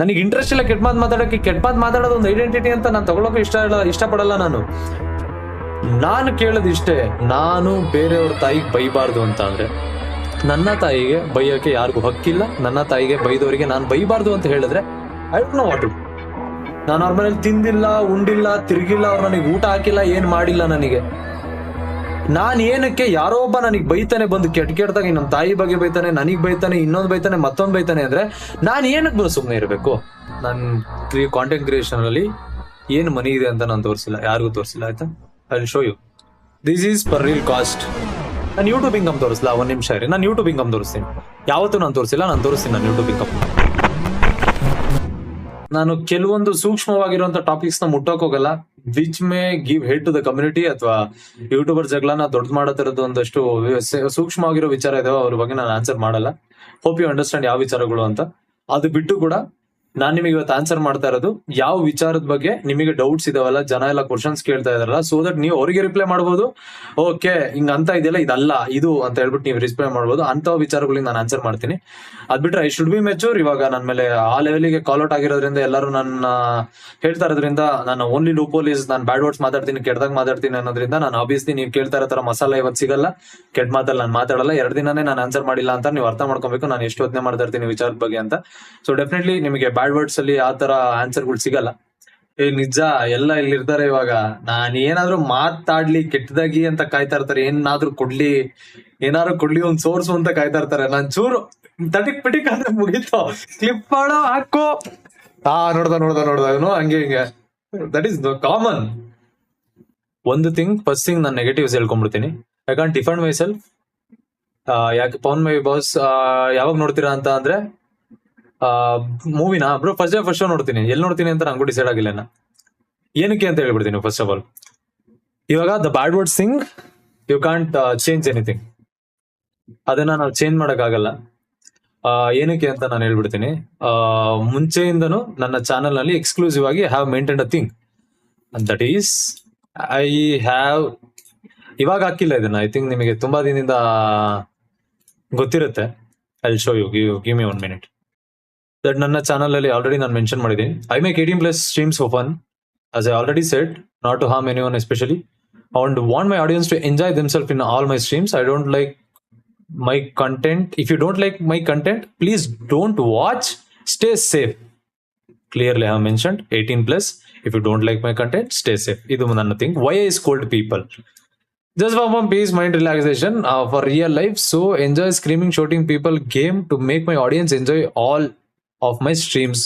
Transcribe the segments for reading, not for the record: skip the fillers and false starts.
ನನಗೆ ಇಂಟ್ರೆಸ್ಟ್ ಇಲ್ಲ ಕೆಟ್ಟ ಮಾತು ಮಾತಾಡೋಕೆ. ಕೆಟ್ಟ ಮಾತು ಮಾತಾಡೋದು ಒಂದು ಐಡೆಂಟಿಟಿ ಅಂತ ನಾನು ತಗೊಳಕ್ಕೆ ಇಷ್ಟಪಡಲ್ಲ. ನಾನು ಕೇಳೋದಿಷ್ಟೇ, ನಾನು ಬೇರೆಯವ್ರ ತಾಯಿಗೆ ಬೈಬಾರ್ದು ಅಂತ ಅಂದ್ರೆ ನನ್ನ ತಾಯಿಗೆ ಬೈಯೋಕೆ ಯಾರಿಗೂ ಹಕ್ಕಿಲ್ಲ. ನನ್ನ ತಾಯಿಗೆ ಬೈದವರಿಗೆ ನಾನು ಬೈಬಾರ್ದು ಅಂತ ಹೇಳಿದ್ರೆ I don't know what to. ನಾನು ಅವ್ರ ಮನೇಲಿ ತಿಂದಿಲ್ಲ, ಉಂಡಿಲ್ಲ, ತಿರ್ಗಿಲ್ಲ, ಅವ್ರು ನನಗೆ ಊಟ ಹಾಕಿಲ್ಲ, ಏನ್ ಮಾಡಿಲ್ಲ ನನಗೆ. ನಾನ್ ಏನಕ್ಕೆ ಯಾರೋ ಒಬ್ಬ ನನಗೆ ಬೈತಾನೆ, ಬಂದು ಕೆಟ್ಟದಾಗ ನಮ್ಮ ತಾಯಿ ಬಗ್ಗೆ ಬೈತಾನೆ, ನನಗ್ ಬೈತಾನೆ, ಇನ್ನೊಂದು ಬೈತಾನೆ, ಮತ್ತೊಂದು ಬೈತಾನೆ ಅಂದ್ರೆ ನಾನು ಏನಕ್ಕೆ ಸುಮ್ಮನೆ ಇರಬೇಕು? ನನ್ನ ಕಾಂಟೆಂಟ್ ಕ್ರಿಯೇಷನ್ ಅಲ್ಲಿ ಏನು ಮನಿ ಇದೆ ಅಂತ ನಾನು ತೋರಿಸಿಲ್ಲ, ಯಾರಿಗೂ ತೋರಿಸಿಲ್ಲ. ಆಯ್ತಾ? I show you. This is per reel cost. ನಾನು ಯೂಟ್ಯೂಬ್ ಇನ್ಕಮ್ ತೋರಿಸಲ್ಲ. ಒಂದ್ ನಿಮಿಷ ಇರಿ, ನಾನು ಯೂಟ್ಯೂಬ್ ಇನ್ಕಮ್ ತೋರಿಸ್ತೀನಿ. ಯಾವತ್ತೂ ನಾನು ತೋರಿಸಿಲ್ಲ, ನಾನು ತೋರಿಸ್ತೀನಿ ನಾನು ಯೂಟ್ಯೂಬ್ ಇನ್ಕಮ್. ನಾನು ಕೆಲವೊಂದು ಸೂಕ್ಷ್ಮವಾಗಿರುವಂತ ಟಾಪಿಕ್ಸ್ ನ ಮುಟ್ಟೋಕ್ ಹೋಗಲ್ಲ, which may give head to the community. ಅಥವಾ ಯೂಟ್ಯೂಬರ್ ಜಗಳನ ದೊಡ್ಡ ಮಾಡೋ ಒಂದಷ್ಟು ಸೂಕ್ಷ್ಮವಾಗಿರೋ ವಿಚಾರ ಇದಾವೆ, ಅವ್ರ ಬಗ್ಗೆ ನಾನು ಆನ್ಸರ್ ಮಾಡಲ್ಲ. ಹೋಪ್ ಯು ಅಂಡರ್ಸ್ಟ್ಯಾಂಡ್ ಯಾವ ವಿಚಾರಗಳು ಅಂತ. ಅದು ಬಿಟ್ಟು ಕೂಡ ನಾನ್ ನಿಮಗೆ ಇವತ್ತು ಆನ್ಸರ್ ಮಾಡ್ತಾ ಇರೋದು ಯಾವ ವಿಚಾರದ ಬಗ್ಗೆ ನಿಮಗೆ ಡೌಟ್ಸ್ ಇದಾವಲ್ಲ, ಜನ ಎಲ್ಲ ಕ್ವಶನ್ಸ್ ಕೇಳ್ತಾ ಇದಾರಲ್ಲ, ಸೊ ದಟ್ ನೀವು ಅವರಿಗೆ ರಿಪ್ಲೈ ಮಾಡ್ಬೋದು. ಓಕೆ ಹಿಂಗ ಅಂತ ಇದೆಯಲ್ಲ, ಇದಲ್ಲ ಇದು ಅಂತ ಹೇಳ್ಬಿಟ್ಟು ನೀವು ರಿಪ್ಲೈ ಮಾಡ್ಬೋದು. ಅಂತ ವಿಚಾರಗಳಿಗೆ ನಾನು ಆನ್ಸರ್ ಮಾಡ್ತೀನಿ. ಅದ್ ಬಿಟ್ರೆ ಐ ಶುಡ್ ಬಿ ಮೆಚೂರ್. ಇವಾಗ ನನ್ನ ಮೇಲೆ ಆ ಲೆವೆಲ್ಗೆ ಕಾಲ್ ಔಟ್ ಆಗಿರೋದ್ರಿಂದ, ಎಲ್ಲರೂ ನನ್ನ ಹೇಳ್ತಾ ಇರೋದ್ರಿಂದ, ನಾನು ಓನ್ಲಿ ಲೂಪೋಲ್ ಇಸ್ ನಾನು ಬ್ಯಾಡ್ ವರ್ಡ್ಸ್ ಮಾತಾಡ್ತೀನಿ, ಕೆಟ್ಟದಾಗ ಮಾತಾಡ್ತೀನಿ ಅನ್ನೋದ್ರಿಂದ ನಾನು ಆಬ್ವಿಯಸ್ಲಿ ನೀವು ಕೇಳ್ತಾ ಇರೋ ತರ ಮಸಾಲ ಇವತ್ತು ಸಿಗಲ್ಲ. ಕೆಟ್ಟ ಮಾತಲ್ಲಿ ನಾನು ಮಾತಾಡಲ್ಲ. 2 ದಿನನೇ ನಾನು ಆನ್ಸರ್ ಮಾಡಿಲ್ಲ ಅಂತ ನೀವು ಅರ್ಥ ಮಾಡ್ಕೊಬೇಕು, ನಾನು ಎಷ್ಟು ಯೋಚನೆ ಮಾಡ್ತಾ ಇರ್ತೀನಿ ವಿಚಾರದ ಬಗ್ಗೆ ಅಂತ. ಸೊ ಡೆಫಿನೆಟ್ಲಿ ನಿಮಗೆ ಬ್ಯಾಡ್ ವರ್ಡ್ಸ್ ಅಲ್ಲಿ ಆ ತರ ಆನ್ಸರ್ಗಳು ಸಿಗಲ್ಲ. ನಿಜ ಎಲ್ಲ ಇಲ್ಲಿರ್ತಾರೆ. ಇವಾಗ ನಾನು ಏನಾದ್ರು ಮಾತಾಡ್ಲಿ ಕೆಟ್ಟದಾಗಿ ಅಂತ ಕಾಯ್ತಾ ಇರ್ತಾರೆ, ಏನಾದ್ರು ಕೊಡ್ಲಿ ಒಂದ್ ಸೋರ್ಸ್ ಅಂತ ಕಾಯ್ತಾ ಇರ್ತಾರೆ. ನಾನ್ ಚೂರು ಪಿಟಿಕ್ ಅಂದ್ರೆ ಮುಗೀತು, ಕ್ಲಿಪ್ ಮಾಡೋ ಹಾಕೋ, ನೋಡ್ದ ಹಂಗೆ ದಟ್ ಈಸ್ ಕಾಮನ್. ಒಂದು ಫಸ್ಟ್ ಥಿಂಗ್ ನಾನು ನೆಗೆಟಿವ್ಸ್ ಹೇಳ್ಕೊಂಡ್ಬಿಡ್ತೀನಿ. I can't defend myself. ಯಾಕೆ ಪವನ್ ಮೈ ಬಾಸ್ ಯಾವಾಗ ನೋಡ್ತೀರಾ ಅಂತ ಅಂದ್ರೆ, ಮೂವಿನ ಬ್ರೋ ಫಸ್ಟ್ ಶೋ ನೋಡ್ತೀನಿ. ಎಲ್ಲಿ ನೋಡ್ತೀನಿ ಅಂತ ನಂಗೂ ಡಿಸೈಡ್ ಆಗಿಲ್ಲ. ಏನಕ್ಕೆ ಅಂತ ಹೇಳ್ಬಿಡ್ತೀನಿ. ಫಸ್ಟ್ ಆಫ್ ಆಲ್, ಇವಾಗ the bad words thing you can't change anything. ಅದನ್ನ ನಾವು ಚೇಂಜ್ ಮಾಡಕ್ ಆಗಲ್ಲ. ಏನಕ್ಕೆ ಅಂತ ನಾನು ಹೇಳ್ಬಿಡ್ತೀನಿ. ಮುಂಚೆಯಿಂದನು ನನ್ನ ಚಾನೆಲ್ ನಲ್ಲಿ ಎಕ್ಸ್ಕ್ಲೂಸಿವ್ ಆಗಿ have maintained a thing, that is I have, ಇವಾಗ ಹಾಕಿಲ್ಲ ಇದನ್ನ, ಐ ಥಿಂಕ್ ನಿಮಗೆ ತುಂಬಾ ದಿನದಿಂದ ಗೊತ್ತಿರುತ್ತೆ. I show you, give me 1 minute. That ನನ್ನ ಚಾನಲ್ ಅಲ್ಲಿ ಆಲ್ರೆಡಿ ನಾನು ಮೆನ್ಷನ್ ಮಾಡಿದ್ದೀನಿ. I make 18+ streams for fun, as I already said, not to harm anyone especially. I want my audience to enjoy themselves in all my streams. I don't like my content. If you don't like my content, please don't watch. Stay safe. Clearly I have mentioned 18+. If you don't like my content, stay safe. Idu nanna thing. Why I scold people? Just for one peace, mind relaxation, for real life. So enjoy screaming, shouting people game to make my audience enjoy all of my streams.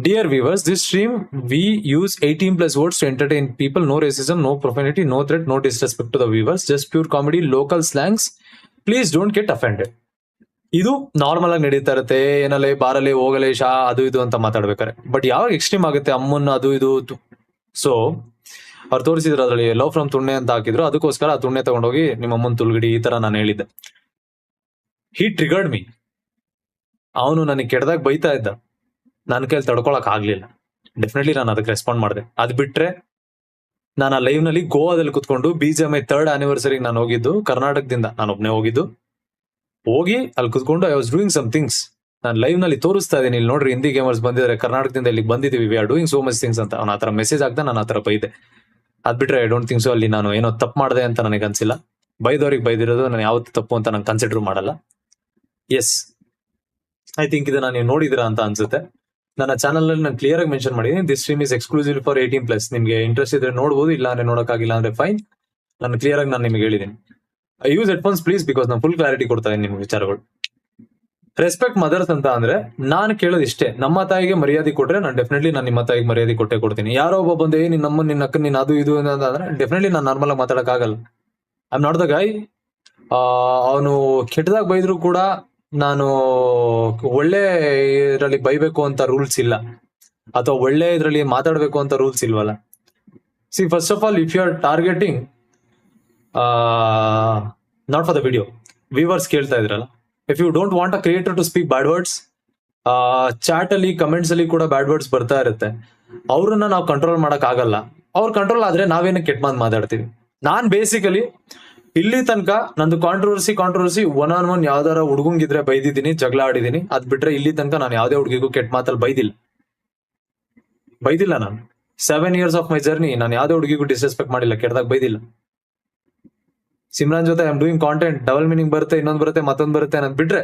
Dear viewers, this stream we use 18+ words to entertain people. No racism, no profanity, no threat, no disrespect to the viewers. Just pure comedy, local slangs. Please don't get offended. ಇದು normal ಆಗಿ ನಡೀತಾ ಇರುತ್ತೆ. ಏನಲ್ಲೇ ಬಾರಲ್ಲೇ ಹೋಗಲೇ ಶಾ ಅದು ಇದು ಅಂತ ಮಾತಾಡ್ಬೇಕಾರೆ. But ಯಾವಾಗ extreme ಆಗುತ್ತೆ, ಅಮ್ಮನ್ನ ಅದು ಇದು. ಸೊ ಅವ್ರು ತೋರಿಸಿದ್ರು ಅದ್ರಲ್ಲಿ ಲವ್ ಫ್ರಮ್ ತುಣ್ಣೆ ಅಂತ ಹಾಕಿದ್ರು. ಅದಕ್ಕೋಸ್ಕರ ಆ ತುಣ್ಣೆ ತಗೊಂಡೋಗಿ ನಿಮ್ಮ ಅಮ್ಮನ್ ತುಲ್ಗಿಡಿ ಈ ತರ ನಾನು ಹೇಳಿದ್ದೆ. ಹಿ ಟ್ರಿಗರ್ಡ್ ಮೀ. ಅವನು ನನಗೆ ಕೆಟ್ಟದಾಗ ಬೈತಾ ಇದ್ದ, ನನ್ನ ಕೈಲಿ ತಡ್ಕೊಳಕ್ ಆಗ್ಲಿಲ್ಲ. ಡೆಫಿನೆಟ್ಲಿ ನಾನು ಅದಕ್ಕೆ ರೆಸ್ಪಾಂಡ್ ಮಾಡಿದೆ. ಅದ್ ಬಿಟ್ರೆ ನಾನು ಆ ಲೈವ್ ನಲ್ಲಿ ಗೋವಾದಲ್ಲಿ ಕುತ್ಕೊಂಡು BGMI 3rd anniversary ನಾನು ಹೋಗಿದ್ದು, ಕರ್ನಾಟಕದಿಂದ ನಾನು ಒಬ್ನೇ ಹೋಗಿ ಅಲ್ಲಿ ಕುತ್ಕೊಂಡು I was doing some things. ನಾನು ಲೈವ್ ನಲ್ಲಿ ತೋರಿಸ್ತಾ ಇದ್ದೀನಿ, ಇಲ್ಲಿ ನೋಡ್ರಿ ಹಿಂದಿ ಗೇಮರ್ಸ್ ಬಂದಿದ್ದಾರೆ, ಕರ್ನಾಟಕದಿಂದ ಇಲ್ಲಿಗೆ ಬಂದಿದ್ದೀವಿ, we are doing so much things ಅಂತ. ಅವ್ನ ಆತರ ಮೆಸೇಜ್ ಆಗ್ತಾ ನಾನು ಆತರ ಬೈದೆ. ಅದ್ ಬಿಟ್ರೆ ಐ ಡೋಂಟ್ ಥಿಂಕ್ ಸೊ ಅಲ್ಲಿ ನಾನು ಏನೋ ತಪ್ಪು ಮಾಡಿದೆ ಅಂತ ನನಗೆ ಅನ್ಸಿಲ್ಲ. ಬೈದವ್ರಿಗೆ ಬೈದಿರೋದು ನಾನು ಯಾವತ್ತು ತಪ್ಪು ಅಂತ ನಾನು ಕನ್ಸಿಡರ್ ಮಾಡಲ್ಲ. ಎಸ್, ಐ ಥಿಂಕ್ ಇದನ್ನ ನೀವು ನೋಡಿದಿರಾ ಅಂತ ಅನ್ಸುತ್ತೆ. ನನ್ನ ಚಾನಲ್ ಅಲ್ಲಿ ನಾನು ಕ್ಲಿಯರ್ ಆಗಿ ಮೆನ್ಷನ್ ಮಾಡಿದ್ದೀನಿ, this stream is exclusive for 18+. ನಿಮ್ಗೆ ಇಂಟ್ರೆಸ್ಟ್ ಇದ್ರೆ ನೋಡಬಹುದು, ಇಲ್ಲ ಅಂದ್ರೆ ನೋಡಕ್ಕಾಗಿಲ್ಲ ಅಂದ್ರೆ ಫೈನ್. ನಾನು ಕ್ಲಿಯರ್ ಆಗಿ ನಾನು ನಿಮ್ಗೆ ಹೇಳಿದ್ದೀನಿ. I use headphones please, because ನಾನು ಫುಲ್ ಕ್ಲಾರಿಟಿ ಕೊಡ್ತಾ ಇದ್ದೀನಿ ನಿಮ್ಗೆ ವಿಚಾರಗಳು. ರೆಸ್ಪೆಕ್ಟ್ ಮದರ್ಸ್ ಅಂತ ಅಂದ್ರೆ ನಾನು ಕೇಳೋದು ಇಷ್ಟೇ, ನಮ್ಮ ತಾಯಿಗೆ ಮರ್ಯಾದೆ ಕೊಟ್ರೆ ನಾನು ಡೆಫಿನೆಟ್ಲಿ ನಾನು ನಿಮ್ಮ ತಾಯಿಗೆ ಮರ್ಯಾದೆ ಕೊಡ್ತೀನಿ. ಯಾರೋ ಒಬ್ಬ ಬಂದೆ ನಿನ್ನ ಅಕ್ಕ ನಿನ್ನ ಅದು ಇದು ಅಂದ್ರೆ ಡೆಫಿನೆಟ್ಲಿ ನಾನು ನಾರ್ಮಲ್ ಆಗಿ ಮಾತಾಡಕ್ ಆಗಲ್ಲ. ಐ ಆಮ್ ನಾಟ್ ದ ಗೈ. ಅವನು ಕೆಟ್ಟದಾಗ ಬೈದ್ರು ಕೂಡ ನಾನು ಒಳ್ಳೆ ಇದ್ರಲ್ಲಿ ಬೈಬೇಕು ಅಂತ ರೂಲ್ಸ್ ಇಲ್ಲ, ಅಥವಾ ಒಳ್ಳೆ ಇದ್ರಲ್ಲಿ ಮಾತಾಡ್ಬೇಕು ಅಂತ ರೂಲ್ಸ್ ಇಲ್ವಲ್ಲ. See, first of all, if you are targeting not for the video, viewers ಕೇಳ್ತಾ ಇದ್ರಲ್ಲ, if you don't want a creator to speak bad words, chat ಅಲ್ಲಿ ಕಮೆಂಟ್ಸ್ ಅಲ್ಲಿ ಕೂಡ ಬ್ಯಾಡ್ ವರ್ಡ್ಸ್ ಬರ್ತಾ ಇರುತ್ತೆ. ಅವ್ರನ್ನ ನಾವು ಕಂಟ್ರೋಲ್ ಮಾಡಕ್ ಆಗಲ್ಲ. ಅವ್ರ ಕಂಟ್ರೋಲ್ ಆದ್ರೆ ನಾವೇನಕ್ಕೆ ಕೆಟ್ಟ ಮಾತು ಮಾತಾಡ್ತೀವಿ. ನಾನ್ ಬೇಸಿಕಲಿ ಇಲ್ಲಿ ತನಕ ನಂದು ಕಾಂಟ್ರವರ್ಸಿ ಒನ್ ಯಾವ್ದಾರ ಹುಡುಗಂಗಿದ್ರೆ ಬೈದಿದ್ದೀನಿ, ಜಗಳ ಆಡಿದೀನಿ. ಅದ್ ಬಿಟ್ರೆ ಇಲ್ಲಿ ತನಕ ನಾನು ಯಾವ್ದೇ ಹುಡುಗಿಗೂ ಕೆಟ್ಟ ಮಾತಲ್ಲಿ ಬೈದಿಲ್ಲ ನಾನು. 7 years ಆಫ್ ಮೈ ಜರ್ನಿ ನಾನು ಯಾವ್ದೇ ಹುಡುಗಿಗೂ ಡಿಸ್ರೆಸ್ಪೆಕ್ಟ್ ಮಾಡಿಲ್ಲ, ಕೆಟ್ಟದಾಗ ಬೈದಿಲ್ಲ. ಸಿಮ್ರಾನ್ ಜೊತೆ I am doing content, double meaning ಬರುತ್ತೆ, ಇನ್ನೊಂದು ಬರುತ್ತೆ, ಮತ್ತೊಂದು ಬರುತ್ತೆ ಅನ್ನೋದು ಬಿಟ್ರೆ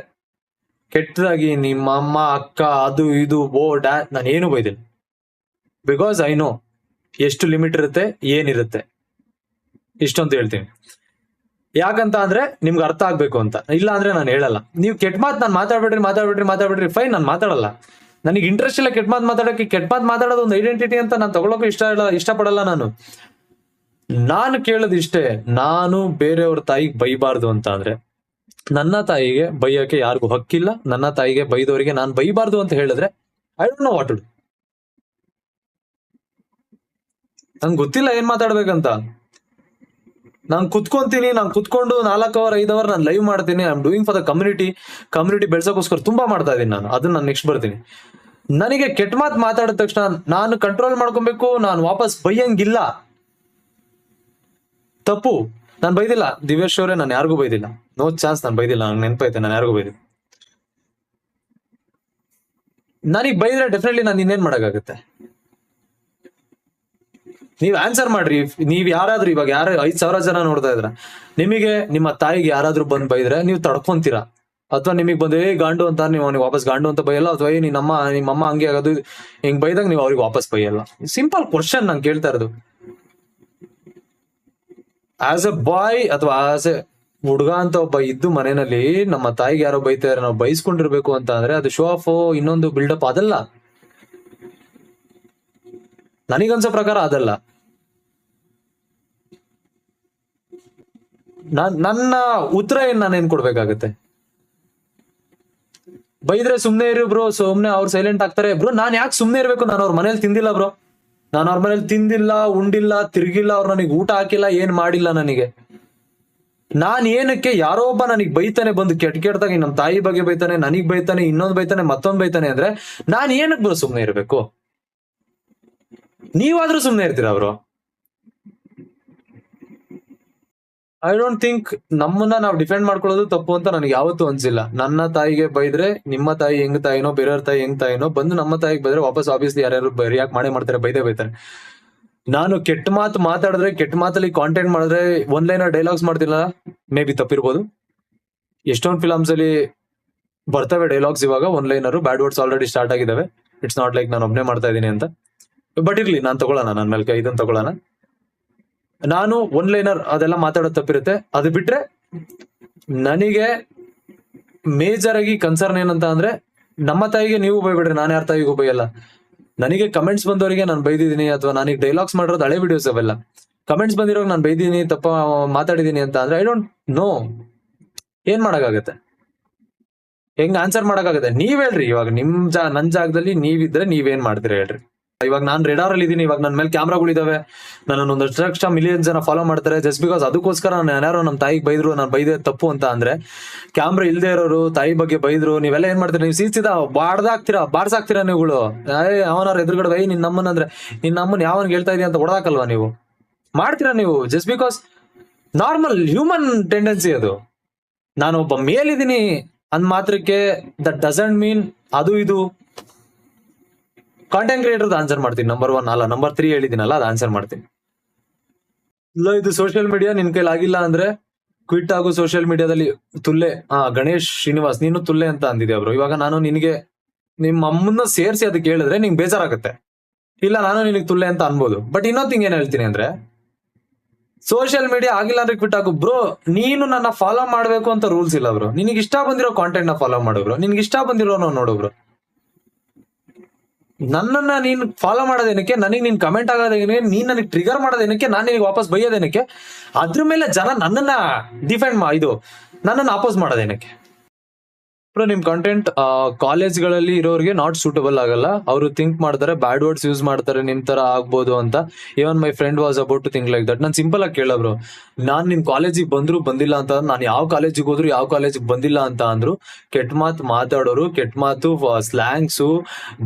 ಕೆಟ್ಟದಾಗಿ ನಿಮ್ಮ ಅಮ್ಮ ಅಕ್ಕ ಅದು ಇದು ನಾನು ಏನು ಬೈದಿಲ್ಲ. ಬಿಕಾಸ್ ಐ ನೋ ಎಷ್ಟು ಲಿಮಿಟ್ ಇರುತ್ತೆ, ಏನಿರುತ್ತೆ, ಇಷ್ಟೊಂತ ಹೇಳ್ತೀನಿ. ಯಾಕಂತ ಅಂದ್ರೆ ನಿಮ್ಗೆ ಅರ್ಥ ಆಗ್ಬೇಕು ಅಂತ. ಇಲ್ಲ ಅಂದ್ರೆ ನಾನು ಹೇಳಲ್ಲ. ನೀವು ಕೆಟ್ಟ ಮಾತು ನಾನು ಮಾತಾಡ್ಬಿಡ್ರಿ ಫೈನ್, ನಾನು ಮಾತಾಡಲ್ಲ. ನನಗೆ ಇಂಟ್ರೆಸ್ಟ್ ಇಲ್ಲ ಕೆಟ್ಟ ಮಾತು ಮಾತಾಡೋಕೆ. ಕೆಟ್ಟ ಮಾತು ಮಾತಾಡೋದು ಒಂದು ಐಡೆಂಟಿಟಿ ಅಂತ ನಾನು ತಗೊಳಕ್ಕೂ ಇಷ್ಟಪಡಲ್ಲ. ನಾನು ಕೇಳೋದು ಇಷ್ಟೇ, ನಾನು ಬೇರೆಯವ್ರ ತಾಯಿಗೆ ಬೈಬಾರ್ದು ಅಂತ ಅಂದ್ರೆ ನನ್ನ ತಾಯಿಗೆ ಬೈಯಕ್ಕೆ ಯಾರಿಗೂ ಹಕ್ಕಿಲ್ಲ. ನನ್ನ ತಾಯಿಗೆ ಬೈದವರಿಗೆ ನಾನು ಬೈಬಾರ್ದು ಅಂತ ಹೇಳಿದ್ರೆ I don't know what to do. ನಂಗೆ ಗೊತ್ತಿಲ್ಲ ಏನ್ ಮಾತಾಡ್ಬೇಕಂತ. ನಾನು ಕುತ್ಕೊಂಡು 4 hour 5 hour ನಾನು ಲೈವ್ ಮಾಡ್ತೀನಿ. I am doing for the community ಬೆಳ್ಸೋಕೋಸ್ಕರ ತುಂಬಾ ಮಾಡ್ತಾ ಇದೀನಿ ನಾನು. ಅದನ್ನ ನಾನು ನೆಕ್ಸ್ಟ್ ಬರ್ತೀನಿ. ನನಗೆ ಕೆಟ್ಟ ಮಾತು ಮಾತಾಡಿದ ತಕ್ಷಣ ನಾನು ಕಂಟ್ರೋಲ್ ಮಾಡ್ಕೊಬೇಕು, ನಾನು ವಾಪಸ್ ಬೈಯಂಗಿಲ್ಲ. ತಪ್ಪು. ನಾನು ಬೈದಿಲ್ಲ ದಿವ್ಯೇಶ್ ಅವರೇ, ನಾನು ಯಾರಿಗೂ ಬೈದಿಲ್ಲ. ನೋ ಚಾನ್ಸ್, ನಾನು ಬೈದಿಲ್ಲ. ನಂಗೆ ನೆನಪೈತೆ, ನಾನು ಯಾರಿಗೂ ಬೈದಿಲ್ಲ. ನನಗೆ ಬೈದ್ರೆ ಡೆಫಿನೆಟ್ಲಿ ನಾನು ಇನ್ನೇನ್ ಮಾಡಕ್ಕಾಗತ್ತೆ? ನೀವ್ ಆನ್ಸರ್ ಮಾಡ್ರಿ. ನೀವ್ ಯಾರಾದ್ರೂ ಇವಾಗ 5,000 ಜನ ನೋಡ್ತಾ ಇದ್ರ, ನಿಮಗೆ ನಿಮ್ಮ ತಾಯಿಗೆ ಯಾರಾದ್ರೂ ಬಂದ್ ಬೈದ್ರೆ ನೀವು ತಡ್ಕೊಂತೀರಾ? ಅಥವಾ ನಿಮಗೆ ಬಂದು ಗಾಂಡು ಅಂತ ನೀವು ಅವ್ನಿಗೆ ವಾಪಸ್ ಗಾಂಡು ಅಂತ ಬೈಯಲ್ಲ? ಅಥವಾ ನಿಮ್ಮಮ್ಮ ಹಂಗೆ ಆಗೋದು ಹಿಂಗ್ ಬೈದಾಗ ನೀವು ಅವ್ರಿಗೆ ವಾಪಸ್ ಬೈಯಲ್ಲ? ಸಿಂಪಲ್ ಕ್ವಶನ್ ನಾನು ಕೇಳ್ತಾ ಇರೋದು. ಆಸ್ ಎ ಬಾಯ್ ಅಥವಾ ಆಸ್ ಎ ಹುಡುಗ ಅಂತ ಒಬ್ಬ ಇದ್ದು ಮನೆಯಲ್ಲಿ ನಮ್ಮ ತಾಯಿಗೆ ಯಾರೋ ಬೈತಾರೆ, ನಾವು ಬೈಸ್ಕೊಂಡಿರ್ಬೇಕು ಅಂತ ಅಂದ್ರೆ ಅದು ಶೋ ಆಫ್, ಇನ್ನೊಂದು ಬಿಲ್ಡಪ್ ಅದಲ್ಲ. ನನಗನ್ಸೋ ಪ್ರಕಾರ ಅದಲ್ಲ. ನನ್ನ ಉತ್ತರ ನಾನೇನ್ ಕೊಡ್ಬೇಕಾಗತ್ತೆ? ಬೈದ್ರೆ ಸುಮ್ನೆ ಇರು ಬ್ರೋ, ಸುಮ್ನೆ ಅವ್ರು ಸೈಲೆಂಟ್ ಆಗ್ತಾರೆ ಬ್ರೋ. ನಾನ್ ಯಾಕೆ ಸುಮ್ನೆ ಇರ್ಬೇಕು? ನಾನು ಅವ್ರ ಮನೇಲಿ ತಿಂದಿಲ್ಲ ಬ್ರೋ. ನಾನು ಅವ್ರ ಮನೇಲಿ ತಿಂದಿಲ್ಲ, ಉಂಡಿಲ್ಲ, ತಿರ್ಗಿಲ್ಲ, ಅವ್ರು ನನಗೆ ಊಟ ಹಾಕಿಲ್ಲ, ಏನ್ ಮಾಡಿಲ್ಲ ನನಗೆ. ನಾನ್ ಏನಕ್ಕೆ ಯಾರೋ ಒಬ್ಬ ನನಗ್ ಬೈತಾನೆ, ಬಂದು ಕೆಟ್ಟದಾಗಿ ನಮ್ಮ ತಾಯಿ ಬಗ್ಗೆ ಬೈತಾನೆ, ನನಗ್ ಬೈತಾನೆ, ಇನ್ನೊಂದ್ ಬೈತಾನೆ, ಮತ್ತೊಂದ್ ಬೈತಾನೆ ಅಂದ್ರೆ ನಾನ್ ಏನಕ್ ಬ್ರೋ ಸುಮ್ನೆ ಇರ್ಬೇಕು? ನೀವಾದ್ರೂ ಸುಮ್ನೆ ಇರ್ತೀರಾ ಬ್ರೋ? ಐ ಡೋಂಟ್ ಥಿಂಕ್ ನಮ್ಮನ್ನ ನಾವು ಡಿಫೆಂಡ್ ಮಾಡ್ಕೊಳ್ಳೋದು ತಪ್ಪು ಅಂತ ನನಗೆ ಯಾವತ್ತೂ ಅನ್ಸಿಲ್ಲ. ನನ್ನ ತಾಯಿಗೆ ಬೈದ್ರೆ ನಿಮ್ಮ ತಾಯಿ ಹೆಂಗ್ ತಾಯಿನೋ, ಬೇರೆಯವ್ರ ತಾಯಿ ಹೆಂಗ್ ತಾಯಿನೋ, ಬಂದು ನಮ್ಮ ತಾಯಿಗೆ ಬೈದ್ರೆ ವಾಪಸ್ ಆಬ್ವಿಯಸ್ಲಿ ಯಾರ್ಯಾರು ರಿಯಾಕ್ಟ್ ಮಾಡ್ತಾರೆ, ಬೈತಾರೆ. ನಾನು ಕೆಟ್ಟ ಮಾತು ಮಾತಾಡಿದ್ರೆ, ಕೆಟ್ಟ ಮಾತಲ್ಲಿ ಕಾಂಟೆಂಟ್ ಮಾಡಿದ್ರೆ, ಒನ್ ಲೈನರ್ ಡೈಲಾಗ್ಸ್ ಮಾಡ್ತಿಲ್ಲ, ಮೇ ಬಿ ತಪ್ಪಿರ್ಬೋದು. ಎಷ್ಟೊಂದು ಫಿಲಮ್ಸ್ ಅಲ್ಲಿ ಬರ್ತವೆ ಡೈಲಾಗ್ಸ್ ಇವಾಗ one liner. Bad words already start ಆಗಿದ್ದಾವೆ. ಇಟ್ಸ್ ನಾಟ್ ಲೈಕ್ ನಾನು ಒಬ್ನೇ ಮಾಡ್ತಾ ಇದೀನಿ ಅಂತ. ಬಟ್ ಇರ್ಲಿ, ನಾನು ತಗೊಳ್ಳೋಣ, ನನ್ನ ಮೇಲೆ ಇದನ್ನ ತಗೊಳ್ಳೋಣ. ನಾನು ಒನ್ ಲೈನರ್ ಅದೆಲ್ಲ ಮಾತಾಡೋದು ತಪ್ಪಿರುತ್ತೆ. ಅದು ಬಿಟ್ರೆ ನನಗೆ ಮೇಜರ್ ಆಗಿ ಕನ್ಸರ್ನ್ ಏನಂತ ಅಂದ್ರೆ, ನಮ್ಮ ತಾಯಿಗೆ ನೀವು ಬೈಬಿಡ್ರಿ, ನಾನು ಯಾರ ತಾಯಿಗೂ ಬೈಯಲ್ಲ. ನನಗೆ ಕಮೆಂಟ್ಸ್ ಬಂದವರಿಗೆ ನಾನು ಬೈದಿದ್ದೀನಿ, ಅಥವಾ ನನಗೆ ಡೈಲಾಗ್ಸ್ ಮಾಡಿರೋದು ಹಳೆ ವಿಡಿಯೋಸ್ ಅವೆಲ್ಲ. ಕಮೆಂಟ್ಸ್ ಬಂದಿರೋರು ನಾನು ಬೈದಿದ್ದೀನಿ, ತಪ್ಪ ಮಾತಾಡಿದೀನಿ ಅಂತ ಅಂದ್ರೆ ಐ ಡೋಂಟ್ ನೋ ಏನ್ ಮಾಡಕ್ಕಾಗತ್ತೆ, ಹೆಂಗ್ ಆನ್ಸರ್ ಮಾಡಕ್ಕಾಗತ್ತೆ? ನೀವ್ ಹೇಳ್ರಿ. ಇವಾಗ ನನ್ ಜಾಗದಲ್ಲಿ ನೀವಿದ್ರೆ ನೀವೇನ್ ಮಾಡ್ತೀರಾ ಹೇಳ್ರಿ? ಇವಾಗ ನಾನು ರೆಡಾರ್ ಅಲ್ಲಿ ಇದೀನಿ, ಇವಾಗ ನನ್ನ ಮೇಲೆ ಕ್ಯಾಮ್ರಾಗಳಿದಾವೆ, ನನ್ನ 1 ಮಿಲಿಯನ್ ಜನ ಫಾಲೋ ಮಾಡ್ತಾರೆ. ಜಸ್ಟ್ ಬಿಕಾಸ್ ಅದಕ್ಕೋಸ್ಕರ ನಾನು ಯಾರು ನಮ್ಮ ತಾಯಿಗೆ ಬೈದ್ರು, ನಾನು ಬೈದೆ ತಪ್ಪು ಅಂತ ಅಂದ್ರೆ, ಕ್ಯಾಮ್ರಾ ಇಲ್ದೇ ಇರೋರು ತಾಯಿ ಬಗ್ಗೆ ಬೈದ್ರು, ನೀವೆಲ್ಲ ಏನ್ ಮಾಡ್ತೀರಾ? ನೀವು ಸೀಸಿದ ಬಾರ್ಸಾಕ್ತೀರಾ ನೀವುಗಳು. ಅವನಾರ ಎದುರುಗಡೆ ಬೈ ನಿನ್ನಮ್ಮನ ಅಂದ್ರೆ, ನಿನ್ನಮ್ಮನ್ ಯಾವನ್ ಹೇಳ್ತಾ ಇದೀಯ ಅಂತ ಹೊಡೆದಾಕಲ್ವಾ ನೀವು? ಮಾಡ್ತೀರಾ ನೀವು? Just because normal human tendency ಅದು. ನಾನು ಒಬ್ಬ ಮೇಲಿದ್ದೀನಿ ಅಂದ್ ಮಾತ್ರಕ್ಕೆ ದಟ್ ಡಸಂಟ್ ಮೀನ್ ಅದು ಇದು. ಕಾಂಟೆಂಟ್ ಕ್ರಿಯೇಟರ್ ಆನ್ಸರ್ ಮಾಡ್ತೀನಿ. ನಂಬರ್ 1 ಅಲ್ಲ, ನಂಬರ್ 3 ಹೇಳಿದಿನಲ್ಲ, ಅದು ಆನ್ಸರ್ ಮಾಡ್ತೀನಿ. ಇಲ್ಲ, ಇದು ಸೋಷಿಯಲ್ ಮೀಡಿಯಾ ನಿನ್ ಕೈಲಿ ಆಗಿಲ್ಲ ಅಂದ್ರೆ ಕ್ವಿಟ್ ಆಗು. ಸೋಷಿಯಲ್ ಮೀಡಿಯಾದಲ್ಲಿ ತುಲ್ಲೆ. ಗಣೇಶ್ ಶ್ರೀನಿವಾಸ್, ನೀನು ತುಲ್ಲೆ ಅಂತ ಅಂದಿದ್ದೆ ಬ್ರೋ. ಇವಾಗ ನಾನು ನಿನಗೆ ನಿಮ್ಮ ಅಮ್ಮನ್ನ ಸೇರಿಸಿ ಅದಕ್ಕೆ ಹೇಳಿದ್ರೆ ನಿಂಗೆ ಬೇಜಾರಾಗುತ್ತೆ. ಇಲ್ಲ, ನಾನು ನಿನಗೆ ತುಲ್ಲೆ ಅಂತ ಅನ್ಬೋದು. ಬಟ್ ಇನ್ನೊಂದು ಥಿಂಗ್ ಏನ್ ಹೇಳ್ತೀನಿ ಅಂದ್ರೆ, ಸೋಷಿಯಲ್ ಮೀಡಿಯಾ ಆಗಿಲ್ಲ ಅಂದ್ರೆ ಕ್ವಿಟ್ ಆಗು ಬ್ರೋ. ನೀನು ನನ್ನ ಫಾಲೋ ಮಾಡ್ಬೇಕು ಅಂತ ರೂಲ್ಸ್ ಇಲ್ಲ ಬ್ರೋ. ನಿನಗೆ ಇಷ್ಟ ಬಂದಿರೋ ಕಾಂಟೆಂಟ್ ನ ಫಾಲೋ ಮಾಡು ಬ್ರೋ. ನಿನ್ಗೆ ಇಷ್ಟ ಬಂದಿರೋ ನೋಡು ಬ್ರೋ. ನನ್ನನ್ನ ನೀನ್ ಫಾಲೋ ಮಾಡೋದೇನಕ್ಕೆ? ನನಗೆ ನೀನ್ ಕಮೆಂಟ್ ಆಗೋದೇನಕ್ಕೆ? ನೀನ್ ನನಗೆ ಟ್ರಿಗರ್ ಮಾಡೋದೇನಕ್ಕೆ? ನಾನು ನಿನಗೆ ವಾಪಸ್ ಬೈಯೋದೇನಕ್ಕೆ? ಅದ್ರ ಮೇಲೆ ಜನ ನನ್ನನ್ನ ಡಿಫೆಂಡ್ ನನ್ನನ್ನು ಅಪೋಸ್ ಮಾಡೋದೇನಕ್ಕೆ? ಬ್ರೋ, ನಿಮ್ ಕಂಟೆಂಟ್ ಕಾಲೇಜ್ಗಳಲ್ಲಿ ಇರೋರಿಗೆ ನಾಟ್ ಸೂಟಬಲ್ ಆಗಲ್ಲ. ಅವರು ಥಿಂಕ್ ಮಾಡ್ತಾರೆ, ಬ್ಯಾಡ್ ವರ್ಡ್ಸ್ ಯೂಸ್ ಮಾಡ್ತಾರೆ, ನಿಮ್ ತರ ಆಗ್ಬೋದು ಅಂತ. Even my friend was about to think like that. ನಾನು ಸಿಂಪಲ್ ಆಗಿ ಕೇಳ ಬ್ರೋ, ನಾನ್ ನಿಮ್ ಕಾಲೇಜಿಗೆ ಬಂದ್ರು ಬಂದಿಲ್ಲ ಅಂತ, ನಾನು ಯಾವ ಕಾಲೇಜಿಗೆ ಹೋದ್ರು ಯಾವ ಕಾಲೇಜಿಗೆ ಬಂದಿಲ್ಲ ಅಂತ ಅಂದ್ರು, ಕೆಟ್ಟ ಮಾತು ಮಾತಾಡೋರು, ಕೆಟ್ಟ ಮಾತು ಸ್ಲ್ಯಾಂಗ್ಸು,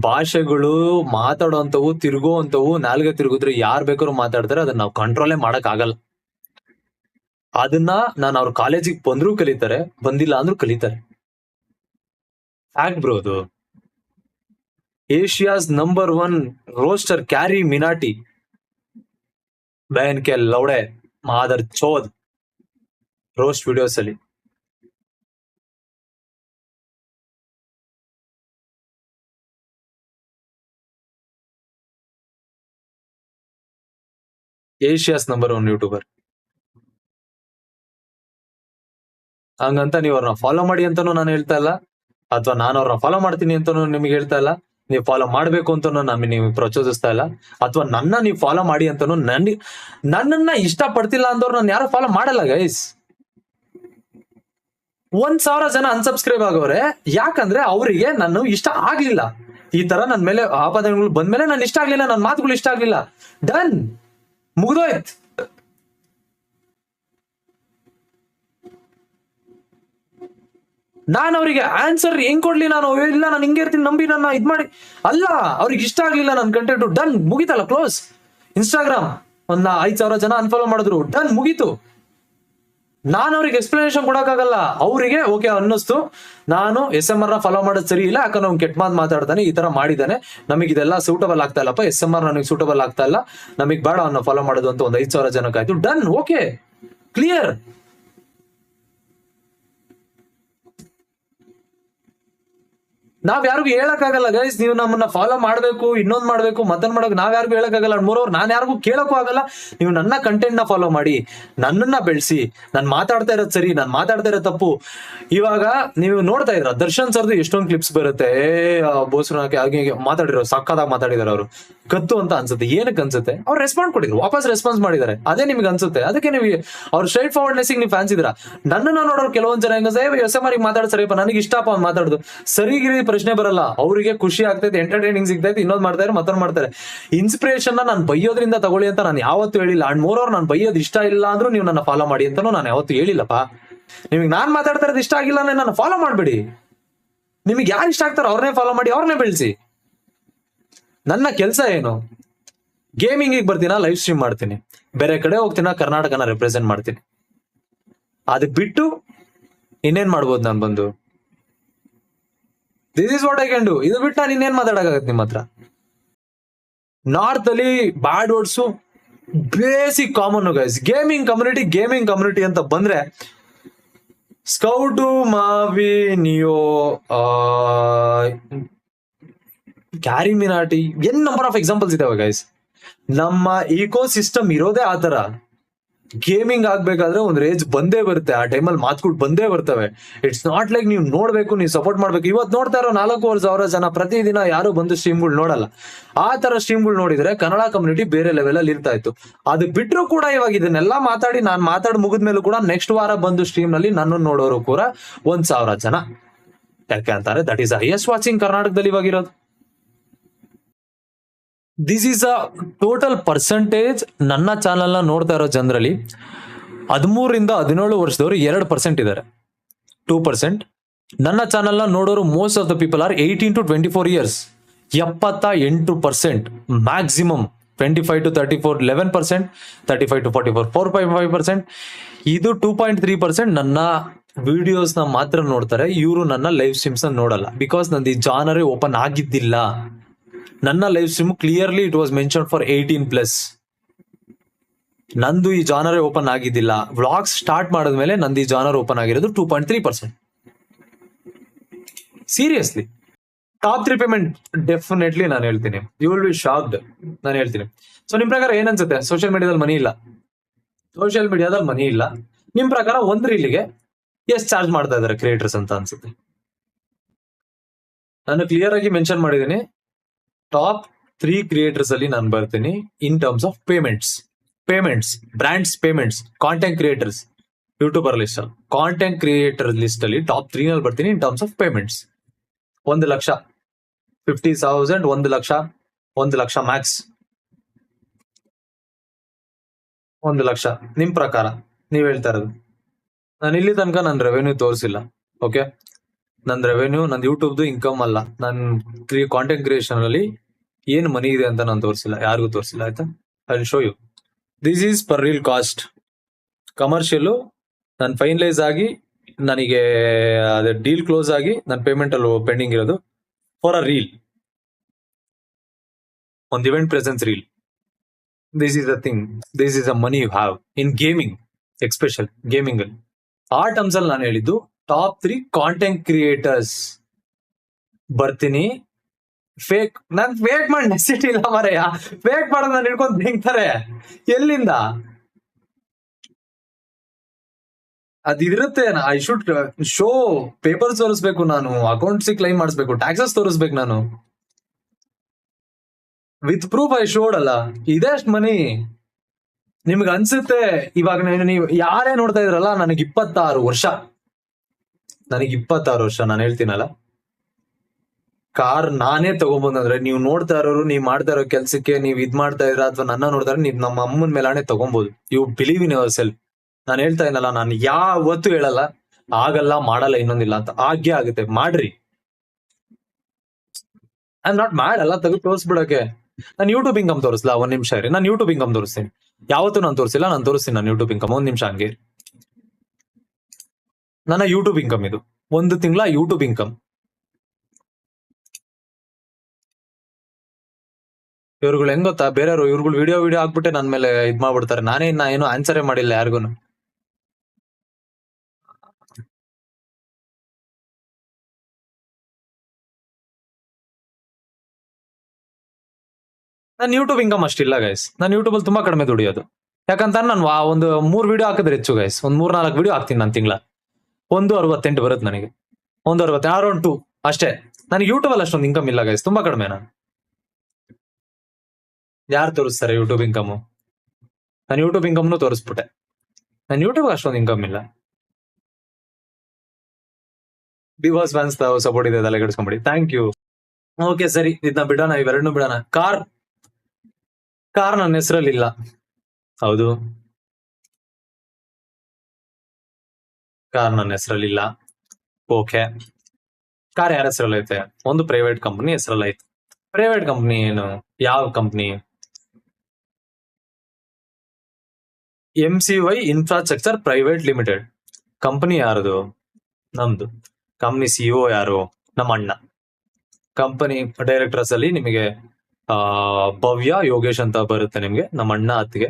ಭಾಷೆಗಳು ಮಾತಾಡೋಂಥವು, ತಿರುಗೋ ಅಂತವು, ನಾಲ್ಗೆ ತಿರುಗಿದ್ರೆ ಯಾರು ಬೇಕಾದ್ರೂ ಮಾತಾಡ್ತಾರೆ. ಅದನ್ನ ನಾವು ಕಂಟ್ರೋಲೇ ಮಾಡಕ್ ಆಗಲ್ಲ. ಅದನ್ನ ನಾನು ಅವ್ರ ಕಾಲೇಜಿಗೆ ಬಂದ್ರು ಕಲಿತಾರೆ, ಬಂದಿಲ್ಲ ಅಂದ್ರೂ ಕಲಿತಾರೆ. ಫ್ಯಾಕ್ಟ್ ಬ್ರೋ ಅದು. Asia's number 1 roster carry ಮಿನಾಟಿ ಬಹನ್ K ಲೌಡೆ Madar ಚೋದ್ roast videos ಅಲ್ಲಿ. Asia's number 1 YouTuber. ಹಂಗಂತ ನೀವು ಅವ್ರನ್ನ ಫಾಲೋ ಮಾಡಿ ಅಂತಾನು ನಾನು ಹೇಳ್ತಾ ಇಲ್ಲ, ಅಥವಾ ನಾನು ಅವ್ರನ್ನ ಫಾಲೋ ಮಾಡ್ತೀನಿ ಅಂತಾನು ನಿಮ್ಗೆ ಹೇಳ್ತಾ ಇಲ್ಲ. ನೀವು ಫಾಲೋ ಮಾಡ್ಬೇಕು ಅಂತಾನು ನಾನು ನಿಮ್ಗೆ ಪ್ರಚೋದಿಸ್ತಾ ಇಲ್ಲ, ಅಥವಾ ನನ್ನ ನೀವು ಫಾಲೋ ಮಾಡಿ ಅಂತಾನು ನನ್ನನ್ನ ಇಷ್ಟ ಪಡ್ತಿಲ್ಲ ಅಂದವ್ರು ನಾನು ಯಾರು ಫಾಲೋ ಮಾಡಲ್ಲ ಗೈಸ್. 1,000 ಜನ ಅನ್ಸಬ್ಸ್ಕ್ರೈಬ್ ಆಗೋರೆ, ಯಾಕಂದ್ರೆ ಅವರಿಗೆ ನಾನು ಇಷ್ಟ ಆಗ್ಲಿಲ್ಲ. ಈ ತರ ನನ್ ಮೇಲೆ ಆಪಾದನೆಗಳು ಬಂದ್ಮೇಲೆ ನಾನು ಇಷ್ಟ ಆಗ್ಲಿಲ್ಲ, ನನ್ನ ಮಾತುಗಳು ಇಷ್ಟ ಆಗ್ಲಿಲ್ಲ, ಡನ್, ಮುಗ್ದೋಯ್ತು. ನಾನು ಅವ್ರಿಗೆ ಆನ್ಸರ್ ಹೆಂಗ್ ಕೊಡ್ಲಿ? ನಾನು ಇಲ್ಲ ನಾನು ಹಿಂಗೆ ಇರ್ತೀನಿ ನಂಬಿ ನನ್ನ ಇದ್ ಮಾಡಿ ಅಲ್ಲ. ಅವ್ರಿಗೆ ಇಷ್ಟ ಆಗ್ಲಿಲ್ಲ ನನ್ನ ಕಂಟೆಂಟ್, ಡನ್, ಮುಗಿತಲ್ಲ, ಕ್ಲೋಸ್. ಇನ್ಸ್ಟಾಗ್ರಾಮ್ 5,000 ಜನ ಅನ್ಫಾಲೋ ಮಾಡಿದ್ರು, ಡನ್, ಮುಗೀತು. ನಾನು ಅವ್ರಿಗೆ ಎಕ್ಸ್ಪ್ಲನೇಷನ್ ಕೊಡಕ್ಕಾಗಲ್ಲ. ಅವರಿಗೆ ಓಕೆ ಅನ್ನಿಸ್ತು, ನಾನು SMR ಫಾಲೋ ಮಾಡೋದು ಸರಿ ಇಲ್ಲ, ಯಾಕಂದ್ರೆ ಅವ್ನು ಕೆಟ್ಟ ಮಾತಾಡ್ತಾನೆ, ಈ ತರ ಮಾಡಿದಾನೆ, ನಮಗೆ ಇದೆಲ್ಲ ಸೂಟಬಲ್ ಆಗ್ತಾ ಇಲ್ಲಪ್ಪ, SMR ನನಗೆ ಸೂಟಬಲ್ ಆಗ್ತಾ ಇಲ್ಲ, ನಮಗ್ ಬೇಡ ಅವನ್ನ ಫಾಲೋ ಮಾಡೋದು ಅಂತ 5,000 ಜನಕ್ಕಾಯ್ತು, ಡನ್, ಓಕೆ, ಕ್ಲಿಯರ್. ನಾವ್ ಯಾರಿಗೂ ಹೇಳಕ್ಕಾಗಲ್ಲ ಗೈಸ್, ನೀವು ನಮ್ಮನ್ನ ಫಾಲೋ ಮಾಡ್ಬೇಕು, ಇನ್ನೊಂದ್ ಮಾಡ್ಬೇಕು, ಮತ್ತೊಂದ್ ಮಾಡಬೇಕು, ನಾವ್ ಯಾರಿಗೂ ಹೇಳಕ್ಕಾಗಲ್ಲ. ಮೂರವ್ರು ನಾನು ಯಾರಿಗೂ ಕೇಳಕ್ಕೂ ಆಗಲ್ಲ. ನೀವು ನನ್ನ ಕಂಟೆಂಟ್ ನ ಫಾಲೋ ಮಾಡಿ, ನನ್ನನ್ನ ಬೆಳೆಸಿ. ನಾನು ಮಾತಾಡ್ತಾ ಇರೋದು ಸರಿ, ನಾನು ಮಾತಾಡ್ತಾ ಇರೋ ತಪ್ಪು. ಇವಾಗ ನೀವು ನೋಡ್ತಾ ಇದ್ರ ದರ್ಶನ್ ಸರ್ದು ಎಷ್ಟೊಂದು ಕ್ಲಿಪ್ಸ್ ಬರುತ್ತೆ, ಬೋಸ್ರನಾಕೆ ಹಾಗೆ ಮಾತಾಡಿರೋ, ಸಕ್ಕದಾಗಿ ಮಾತಾಡಿದಾರೆ ಅವರು, ಕತ್ತು ಅಂತ ಅನ್ಸುತ್ತೆ. ಏನಕ್ಕೆ ಅನ್ಸುತ್ತೆ? ಅವ್ರು ರೆಸ್ಪಾಂಡ್ ಕೊಟ್ಟಿದ್ರು, ವಾಪಸ್ ರೆಸ್ಪಾನ್ಸ್ ಮಾಡಿದ್ದಾರೆ, ಅದೇ ನಿಮ್ಗೆ ಅನ್ಸುತ್ತೆ. ಅದಕ್ಕೆ ನೀವು ಅವ್ರ ಸ್ಟ್ರೈಟ್ ಫಾರ್ವರ್ಡ್ನೆಸ್ ನೀವು ಫ್ಯಾನ್ಸ್ ಇದ್ರ. ನನ್ನನ್ನ ನೋಡೋರು ಕೆಲವೊಂದ್ ಜನ ಹೆಂಗ SMR ಮಾತಾಡ್ ಸರಿಯಪ್ಪ, ನನಗೆ ಇಷ್ಟಪ್ಪ ಅವ್ನು ಮಾತಾಡುದು ಸರಿಗಿರಿ ಪ್ರಶ್ನೆ ಬರಲ್ಲ. ಅವರಿಗೆ ಖುಷಿ ಆಗ್ತೈತೆ, ಎಂಟರ್ಟೈನಿಂಗ್ ಸಿಗ್ತೈತೆ, ಇನ್ನೊಂದ್ ಮಾಡ್ತಾರೆ, ಮತ್ತೊಂದ್ ಮಾಡ್ತಾರೆ. ಇನ್ಸ್ಪಿರೇಷನ್ ನಾನು ಬೈಯೋದ್ರಿಂದ ತಗೊಳ್ಳಿ ಅಂತ ನಾನು ಯಾವತ್ತೂ ಹೇಳಿಲ್ಲ. ಅಂಡ್ ಮೋರವ್ರು ನಾನು ಬೈಯೋದು ಇಷ್ಟ ಇಲ್ಲ ಅಂದ್ರೂ ನೀವು ನನ್ನ ಫಾಲೋ ಮಾಡಿ ಅಂತಾನು ನಾನು ಯಾವತ್ತೂ ಹೇಳಿಲ್ಲಪ್ಪ. ನಿಮಗೆ ನಾನ್ ಮಾತಾಡ್ತಾ ಇರೋದು ಇಷ್ಟ ಆಗಿಲ್ಲ ಅಂದ್ರೆ ನನ್ನ ಫಾಲೋ ಮಾಡ್ಬೇಡಿ. ನಿಮಗೆ ಯಾರು ಇಷ್ಟ ಆಗ್ತಾರೋ ಅವ್ರನ್ನೇ ಫಾಲೋ ಮಾಡಿ, ಅವ್ರನ್ನೇ ಬೆಳೆಸಿ. ನನ್ನ ಕೆಲಸ ಏನು? ಗೇಮಿಂಗ್ ಬರ್ತೀನ, ಲೈವ್ ಸ್ಟ್ರೀಮ್ ಮಾಡ್ತೀನಿ, ಬೇರೆ ಕಡೆ ಹೋಗ್ತೀನ, ಕರ್ನಾಟಕನ ರೆಪ್ರೆಸೆಂಟ್ ಮಾಡ್ತೀನಿ. ಅದು ಬಿಟ್ಟು ಇನ್ನೇನ್ ಮಾಡ್ಬೋದು ನಾನು ಬಂದು? This is what I can do. ಇದು ಬಿಟ್ಟು ನಾನು ಇನ್ನೇನ್ ಮಾತಾಡಕ್ಕಾಗತ್ತೆ ನಿಮ್ಮ ಹತ್ರ? ನಾರ್ತ್ ಅಲ್ಲಿ bad words basic common guys. Gaming community ಅಂತ ಬಂದ್ರೆ Scout, Mavi, Neo, CarryMinati, number of examples ಇದಾವೆ ಗೈಸ್. ನಮ್ಮ ಈಕೋ ಸಿಸ್ಟಮ್ ಇರೋದೇ ಆತರ. ಗೇಮಿಂಗ್ ಆಗ್ಬೇಕಾದ್ರೆ ಒಂದ್ ರೇಂಜ್ ಬಂದೇ ಬರುತ್ತೆ, ಆ ಟೈಮಲ್ಲಿ ಮಾತುಗಳು ಬಂದೇ ಬರ್ತವೆ. ಇಟ್ಸ್ ನಾಟ್ ಲೈಕ್ ನೀವು ನೋಡ್ಬೇಕು, ನೀವು ಸಪೋರ್ಟ್ ಮಾಡ್ಬೇಕು. ಇವತ್ತು ನೋಡ್ತಾ ಇರೋ 4,000 ಜನ ಪ್ರತಿದಿನ ಯಾರು ಬಂದು ಸ್ಟ್ರೀಮ್ಗಳು ನೋಡಲ್ಲ. ಆ ತರ ಸ್ಟ್ರೀಮ್ಗಳು ನೋಡಿದ್ರೆ ಕನ್ನಡ ಕಮ್ಯುನಿಟಿ ಬೇರೆ ಲೆವೆಲ್ ಅಲ್ಲಿ ಇರ್ತಾ ಇತ್ತು. ಅದು ಬಿಟ್ಟರು ಕೂಡ ಇವಾಗ ಇದನ್ನೆಲ್ಲ ನಾನು ಮಾತಾಡಿ ಮುಗಿದ್ಮೇಲೂ ಕೂಡ ನೆಕ್ಸ್ಟ್ ವಾರ ಬಂದು ಸ್ಟ್ರೀಮ್ ನಲ್ಲಿ ನನ್ನ ನೋಡೋರು ಕೂಡ 1,000 ಜನ. ಯಾಕೆ ಅಂತಾರೆ, ದಟ್ ಈಸ್ ಹೈಯೆಸ್ಟ್ ವಾಚಿಂಗ್ ಕರ್ನಾಟಕದಲ್ಲಿ ಇವಾಗಿರೋದು. This is a total percentage. ನನ್ನ ಚಾನಲ್ ನ ನೋಡ್ತಾ ಇರೋ ಜನರಲ್ಲಿ 13 ಇಂದ 17 ವರ್ಷದವರು 2% ಇದ್ದಾರೆ, 2%. ನನ್ನ ಚಾನಲ್ ನ ನೋಡೋರು most of the people are 18 to 24 years, 78%. Maximum 25 to 34 11%, 35 to 44 4.5%. ಇದು 2.3% ನನ್ನ ವಿಡಿಯೋಸ್ ನ ಮಾತ್ರ ನೋಡ್ತಾರೆ. ಇವರು ನನ್ನ ಲೈವ್ ಸ್ಟ್ರೀಮ್ಸ್ ನ ನೋಡಲ್ಲ, ಬಿಕಾಸ್ ನಂದು ಈ ಜಾನರೇ ಓಪನ್ ಆಗಿದ್ದಿಲ್ಲ. ನನ್ನ live stream clearly it was mention for 18+. ನಂದು ಈ ಜಾನರೇ ಓಪನ್ ಆಗಿದ್ದಿಲ್ಲ. ವ್ಲಾಗ್ಸ್ ಸ್ಟಾರ್ಟ್ ಮಾಡಿದ್ಮೇಲೆ ನಂದು ಈ ಜಾನರ್ ಓಪನ್ ಆಗಿರೋದು 2.3%. ಸೀರಿಯಸ್ಲಿ. ಟಾಪ್ 3 ಪೇಮೆಂಟ್ ಡೆಫಿನೆಟ್ಲಿ ನಾನು ಹೇಳ್ತೀನಿ. You will be shocked. ನಾನು ಹೇಳ್ತೀನಿ. ಸೊ ನಿಮ್ ಪ್ರಕಾರ ಏನನ್ಸುತ್ತೆ? ಸೋಷಿಯಲ್ ಮೀಡಿಯಾದಲ್ಲಿ ಮನಿ ಇಲ್ಲ. ನಿಮ್ ಪ್ರಕಾರ ಒಂದ್ ರೀಲಿಗೆ ಎಷ್ಟು ಚಾರ್ಜ್ ಮಾಡ್ತಾ ಇದಾರೆ ಕ್ರಿಯೇಟರ್ಸ್ ಅಂತ ಅನ್ಸುತ್ತೆ? ನಾನು ಕ್ಲಿಯರ್ ಆಗಿ ಮೆನ್ಷನ್ ಮಾಡಿದ್ದೀನಿ. ಟಾಪ್ 3 ಕ್ರಿಯೇಟರ್ಸ್ ಅಲ್ಲಿ ನಾನು ಬರ್ತೀನಿ in terms of payments, brands payments, content creators, YouTuber list, content creator list ಅಲ್ಲಿ ಟಾಪ್ 3 ನಲ್ಲಿ ಬರ್ತೀನಿ in terms of payments. 1 lakh, 50,000, 1 lakh Max, 1 lakh. ನಿಮ್ ಪ್ರಕಾರ ನೀವ್ ಹೇಳ್ತಾ ಇರೋದು? ನಾನು ಇಲ್ಲಿ ತನಕ ನನ್ನ ರೆವೆನ್ಯೂ ತೋರಿಸಿಲ್ಲ. ಓಕೆ, ನನ್ನ ರೆವೆನ್ಯೂ, ನನ್ನ ಯೂಟ್ಯೂಬ್ದು ಇನ್ಕಮ್ ಅಲ್ಲ, ನನ್ನ ಕಾಂಟೆಂಟ್ ಕ್ರಿಯೇಷನ್ ಅಲ್ಲಿ ಏನ್ ಮನಿ ಇದೆ ಅಂತ ನಾನು ತೋರಿಸಿಲ್ಲ, ಯಾರಿಗೂ ತೋರಿಸಿಲ್ಲ. ಆಯ್ತಾ? I will show you. This is per reel cost. Commercial ನಾನು ಫೈನಲೈಸ್ ಆಗಿ ನನಗೆ ಅದೇ ಡೀಲ್ ಕ್ಲೋಸ್ ಆಗಿ ನನ್ನ ಪೇಮೆಂಟ್ ಅಲ್ಲಿ ಪೆಂಡಿಂಗ್ ಇರೋದು ಫಾರ್ ಅ ರೀಲ್, ಒಂದು event presence reel. This is a thing, this is a money you have in gaming, especial gaming ಅಲ್ಲಿ. ಆ ಟರ್ಮ್ಸ್ ಅಲ್ಲಿ ನಾನು ಹೇಳಿದ್ದು ಟಾಪ್ 3 ಕಾಂಟೆಂಟ್ ಕ್ರಿಯೇಟರ್ಸ್. ಬರ್ತೀನಿ, ಫೇಕ್, ನಾನ್ ಫೇಕ್ ಮಾಡಿ ನೆಸಿಟಿ ಇಲ್ಲ ಮರೆಯ, ಫೇಕ್ ಮಾಡೋದು ನಾನು ಹಿಡ್ಕೊಂಡು ತಿಂತಾರೆ ಎಲ್ಲಿಂದ ಅದಿರುತ್ತೆ. ಐ ಶುಡ್ ಶೋ ಪೇಪರ್ಸ್ ತೋರಿಸ್ಬೇಕು, ನಾನು ಅಕೌಂಟ್ಸ್ ಕ್ಲೈಮ್ ಮಾಡಿಸ್ಬೇಕು, ಟ್ಯಾಕ್ಸಸ್ ತೋರಿಸ್ಬೇಕು ನಾನು, ವಿತ್ ಪ್ರೂಫ್ ಐ ಶೋಡ್ ಅಲ್ಲ. ಇದೆ ಅಷ್ಟು ಮನಿ. ನಿಮ್ಗೆ ಅನ್ಸುತ್ತೆ ಇವಾಗ ನೀವು ಯಾರೇ ನೋಡ್ತಾ ಇದ್ರಲ್ಲ, ನನಗೆ 26 ವರ್ಷ, ನಾನು ಹೇಳ್ತೀನಲ್ಲ, ಕಾರ್ ನಾನೇ ತಗೊಂಬಂದ್ರೆ ನೀವು ನೋಡ್ತಾ ಇರೋರು, ನೀವ್ ಮಾಡ್ತಾ ಇರೋ ಕೆಲ್ಸಕ್ಕೆ ನೀವ್ ಇದ್ ಮಾಡ್ತಾ ಇದ್ರ ಅಥವಾ ನನ್ನ ನೋಡ್ತಾ ಇರೋ, ನೀವ್ ನಮ್ಮ ಅಮ್ಮನ ಮೇಲಾನೆ ತಗೊಂಬೋದು. You believe in yourself. ನಾನು ಹೇಳ್ತಾ ಇನಲ್ಲ, ನಾನು ಯಾವತ್ತೂ ಹೇಳಲ್ಲ ಆಗಲ್ಲ ಮಾಡಲ್ಲ ಇನ್ನೊಂದಿಲ್ಲ ಅಂತ. ಆಗ್ಯೇ ಆಗುತ್ತೆ, ಮಾಡ್ರಿ. ಐ ಆಮ್ ನಾಟ್ ಮ್ಯಾಡ್ ಅಲ್ಲ, ತೆಗೆದು ತೋರಿಸ್ಬಿಡಕ್ಕೆ. ನಾನು ಯೂಟ್ಯೂಬ್ ಇನ್ಕಮ್ ತೋರಿಸ್ಲಾ? ಒಂದ್ ನಿಮಿಷ ಇರಿ, ನಾನು ಯೂಟ್ಯೂಬ್ ಇನ್ಕಮ್ ತೋರಿಸ್ತೀನಿ. ಯಾವತ್ತೂ ನಾನು ತೋರಿಸಿಲ್ಲ, ನಾನು ತೋರಿಸ್ತೀನಿ ನಾನು ಯೂಟ್ಯೂಬ್ ಇನ್ಕಮ್. ಒಂದ್ ನಿಮಿಷ ಹಂಗೆ. ನನ್ನ ಯೂಟ್ಯೂಬ್ ಇನ್ಕಮ್ ಇದು 1 ತಿಂಗಳ ಯೂಟ್ಯೂಬ್ ಇನ್ಕಮ್. ಇವ್ರುಗಳು ಹೆಂಗ್ ಗೊತ್ತಾ, ಬೇರೆಯವರು ಇವ್ರುಗಳು ವಿಡಿಯೋ ಹಾಕ್ಬಿಟ್ಟೆ ನನ್ ಮೇಲೆ ಇದ್ ಮಾಡ್ಬಿಡ್ತಾರೆ. ನಾನೇ ಏನು ಆನ್ಸರೇ ಮಾಡಿಲ್ಲ ಯಾರಿಗೂ. ನನ್ನ ಯೂಟ್ಯೂಬ್ ಇನ್ಕಮ್ ಅಷ್ಟಿಲ್ಲ ಗೈಸ್. ನಾನು ಯೂಟ್ಯೂಬ್ ಅಲ್ಲಿ ತುಂಬಾ ಕಡಿಮೆ ದುಡಿಯೋದು. ಯಾಕಂತ ನಾನು ಒಂದು 3 ವಿಡಿಯೋ ಹಾಕಿದ್ರೆ ಹೆಚ್ಚು ಗೈಸ್. ಒಂದ್ 3-4 ವಿಡಿಯೋ ಹಾಕ್ತೀನಿ ನಾನು ತಿಂಗಳ. 1.68 ಬರುತ್ತೆ ನನಗೆ. 1.60 ಅರೌಂಡ್ 2 ಅಷ್ಟೇ. ನನಗೆ ಯೂಟ್ಯೂಬ್ ಅಲ್ಲಿ ಅಷ್ಟೊಂದು ಇನ್ಕಮ್ ಇಲ್ಲ ಗೈಸ್, ತುಂಬಾ ಕಡಿಮೆ. ನಾನು ಯಾರು ತೋರಿಸ್ತಾರೆ ಯೂಟ್ಯೂಬ್ ಇನ್ಕಮ್? ನಾನು ಯೂಟ್ಯೂಬ್ ಇನ್ಕಮ್ನು ತೋರಿಸ್ಬಿಟ್ಟೆ. ನಾನು ಯೂಟ್ಯೂಬ್ ಅಷ್ಟೊಂದು ಇನ್ಕಮ್ ಇಲ್ಲ. ಬಿವಾಸ್ ಫ್ಯಾನ್ಸ್ ಸಪೋರ್ಟ್ ಇದೆ, ತಲೆ ಕೆಡಿಸ್ಕೊಂಬಿಡಿ. Thank you. ಓಕೆ ಸರಿ, ಇದನ್ನ ಬಿಡೋಣ, ಇವೆರಡನ್ನೂ ಬಿಡೋಣ. ಕಾರ್ ನನ್ನ ಹೆಸರಲ್ಲಿ ಇಲ್ಲ. ಹೌದು, ಕಾರ್ ನನ್ನ ಹೆಸರಲ್ಲಿ ಇಲ್ಲ. ಓಕೆ, ಕಾರ್ ಯಾರ ಹೆಸರಲ್ಲಿ ಐತೆ? ಒಂದು ಪ್ರೈವೇಟ್ ಕಂಪನಿ ಹೆಸರಲ್ಲಿ ಐತೆ. ಪ್ರೈವೇಟ್ ಕಂಪನಿ ಏನು? ಯಾವ company? MCY infrastructure private limited. Company ಯಾರದು? ನಮ್ದು. ಕಂಪನಿ CEO ಯಾರು? ನಮ್ಮ ಅಣ್ಣ. ಕಂಪನಿ ಡೈರೆಕ್ಟರ್ಸ್ ಅಲ್ಲಿ ನಿಮಗೆ ಭವ್ಯ ಯೋಗೇಶ್ ಅಂತ ಬರುತ್ತೆ ನಿಮ್ಗೆ, ನಮ್ಮ ಅಣ್ಣ ಅತ್ತಿಗೆ.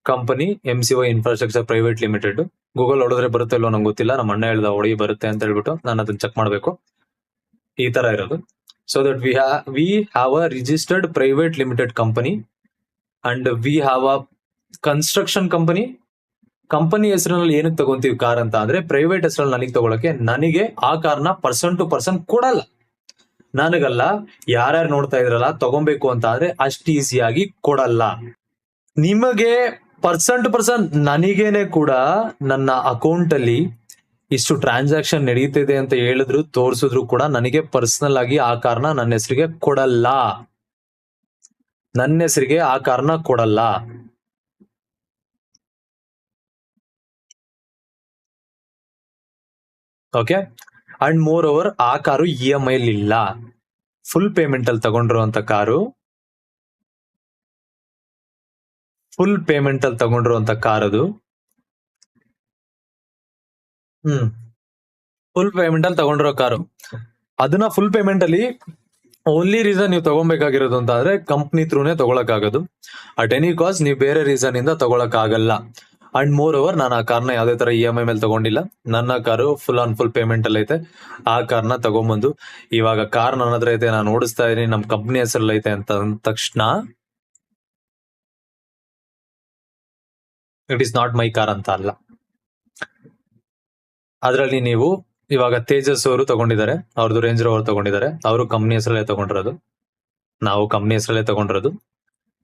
Company MCY infrastructure private limited. Google ಹೊಡೆದ್ರೆ ಬರುತ್ತೆ ಇಲ್ಲೋ ನಂಗೆ ಗೊತ್ತಿಲ್ಲ. ನಮ್ಮ ಅಣ್ಣ ಹೇಳ್ದ ಹೊಡಿ ಬರುತ್ತೆ ಅಂತ ಹೇಳ್ಬಿಟ್ಟು ನಾನು ಅದನ್ನ ಚೆಕ್ ಮಾಡ್ಬೇಕು. ಈ ತರ ಇರೋದು. So that we have a registered private limited company and we have a construction company. Company ಹೆಸರಿನಲ್ಲಿ ಏನಕ್ಕೆ ತಗೊಂತೀವಿ ಕಾರ್ ಅಂತ ಅಂದ್ರೆ, ಪ್ರೈವೇಟ್ ಹೆಸರಲ್ಲಿ ನನಗೆ ತಗೊಳಕ್ಕೆ, ನನಗೆ ಆ ಕಾರ್ನ ಪರ್ಸನ್ ಟು ಪರ್ಸನ್ ಕೊಡಲ್ಲ. ನನಗಲ್ಲ, ಯಾರ್ಯಾರು ನೋಡ್ತಾ ಇದ್ರಲ್ಲ ತಗೊಬೇಕು ಅಂತ ಅಂದ್ರೆ ಅಷ್ಟು ಈಸಿಯಾಗಿ ಕೊಡಲ್ಲ. ನಿಮಗೆ ಪರ್ಸನ್ ಟು ಪರ್ಸನ್, ನನಗೇನೆ ಕೂಡ ನನ್ನ ಅಕೌಂಟ್ ಅಲ್ಲಿ ಇಷ್ಟು ಟ್ರಾನ್ಸಾಕ್ಷನ್ ನಡೀತಿದೆ ಅಂತ ಹೇಳಿದ್ರು ತೋರಿಸಿದ್ರು ಕೂಡ ನನಗೆ ಪರ್ಸನಲ್ ಆಗಿ ಆ ಕಾರ್ನ ನನ್ನ ಹೆಸರಿಗೆ ಕೊಡಲ್ಲ. ನನ್ನ ಹೆಸರಿಗೆ ಆ ಕಾರ್ನ ಕೊಡಲ್ಲ. ಓಕೆ. ಅಂಡ್ ಮೋರ್ ಓವರ್ ಆ ಕಾರು EMI ಅಲ್ಲಿ ಇಲ್ಲ, ಫುಲ್ ಪೇಮೆಂಟ್ ಅಲ್ಲಿ ತಗೊಂಡಿರುವಂತ ಕಾರು. ಫುಲ್ ಪೇಮೆಂಟ್ ಅಲ್ಲಿ ತಗೊಂಡಿರುವಂತ ಕಾರ್ ಅದು. ಫುಲ್ ಪೇಮೆಂಟ್ ಅಲ್ಲಿ ತಗೊಂಡಿರೋ ಕಾರು. ಅದನ್ನ ಫುಲ್ ಪೇಮೆಂಟ್ ಅಲ್ಲಿ ಓನ್ಲಿ ರೀಸನ್ ನೀವು ತಗೊಬೇಕಾಗಿರೋದು ಅಂತ ಅಂದ್ರೆ ಕಂಪ್ನಿ ಥ್ರೂನೇ ತಗೊಳಕಾಗೋದು. ಅಟ್ ಎನಿ ಕಾಸ್ಟ್ ನೀವು ಬೇರೆ ರೀಸನ್ ಇಂದ ತಗೊಳಕ್ ಆಗಲ್ಲ. ಅಂಡ್ ಮೋರ್ ಓವರ್ ನಾನು ಆ ಕಾರ್ನ ಯಾವ್ದೇ ತರ EMI ಮೇಲೆ ತಗೊಂಡಿಲ್ಲ. ನನ್ನ car full on full payment ಅಲ್ಲಿ ಐತೆ. ಆ ಕಾರ್ನ ತಗೊಂಡ್ಬಂದು ಇವಾಗ ಕಾರ್ ನನ್ನ ಹತ್ರ ಐತೆ, ನಾನು ಓಡಿಸ್ತಾ ಇದೀನಿ, ನಮ್ ಕಂಪ್ನಿ ಹೆಸರಲ್ಲಿ ಐತೆ ಅಂತ ಅಂದ ತಕ್ಷಣ it is not my car ಅಂತ ಅಲ್ಲ. ಅದ್ರಲ್ಲಿ ನೀವು ಇವಾಗ ತೇಜಸ್ ಅವರು ತಗೊಂಡಿದ್ದಾರೆ, ಅವ್ರದ್ದು ರೇಂಜ್ ರೋವರ್ ತಗೊಂಡಿದ್ದಾರೆ, ಅವರು ಕಂಪ್ನಿ ಹೆಸರಲ್ಲೇ ತಗೊಂಡಿರೋದು, ನಾವು ಕಂಪ್ನಿ ಹೆಸರಲ್ಲೇ ತಗೊಂಡಿರೋದು.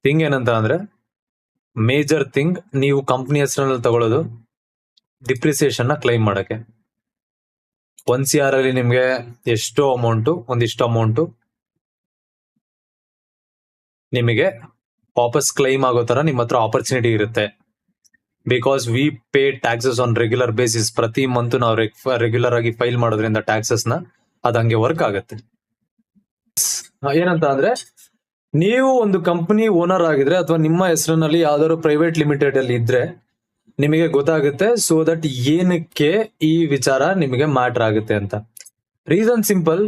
ಥಿಂಗ್ ಏನಂತ ಅಂದ್ರೆ, ಮೇಜರ್ ಥಿಂಗ್, ನೀವು ಕಂಪ್ನಿ ಹೆಸರಲ್ಲಿ ತಗೊಳ್ಳೋದು ಡಿಪ್ರಿಸಿಯೇಷನ್ ನ ಕ್ಲೈಮ್ ಮಾಡಕ್ಕೆ. 1 CR ಅಲ್ಲಿ ನಿಮ್ಗೆ ಎಷ್ಟೋ ಅಮೌಂಟ್, ಒಂದಿಷ್ಟು ಅಮೌಂಟ್ ನಿಮಗೆ ವಾಪಸ್ ಕ್ಲೈಮ್ ಆಗೋ ತರ ನಿಮ್ಮ ಹತ್ರ ಆಪರ್ಚುನಿಟಿ ಇರುತ್ತೆ. Because we pay taxes on regular basis. ಪ್ರತಿ ಮಂತ್ ನಾವು ರೆಗ್ಯುಲರ್ ಆಗಿ ಫೈಲ್ ಮಾಡೋದ್ರಿಂದ ಟ್ಯಾಕ್ಸಸ್ ನ ಅದ್ ಹಂಗೆ ವರ್ಕ್ ಆಗುತ್ತೆ. ಏನಂತ ಅಂದ್ರೆ, ನೀವು ಒಂದು ಕಂಪನಿ ಓನರ್ ಆಗಿದ್ರೆ ಅಥವಾ ನಿಮ್ಮ ಹೆಸರಿನಲ್ಲಿ ಯಾವ್ದಾದ್ರು ಪ್ರೈವೇಟ್ ಲಿಮಿಟೆಡ್ ಅಲ್ಲಿ ಇದ್ರೆ ನಿಮಗೆ ಗೊತ್ತಾಗುತ್ತೆ, ಸೊ ದಟ್ ಏನಕ್ಕೆ ಈ ವಿಚಾರ ನಿಮಗೆ ಮ್ಯಾಟರ್ ಆಗುತ್ತೆ ಅಂತ. ರೀಸನ್ ಸಿಂಪಲ್,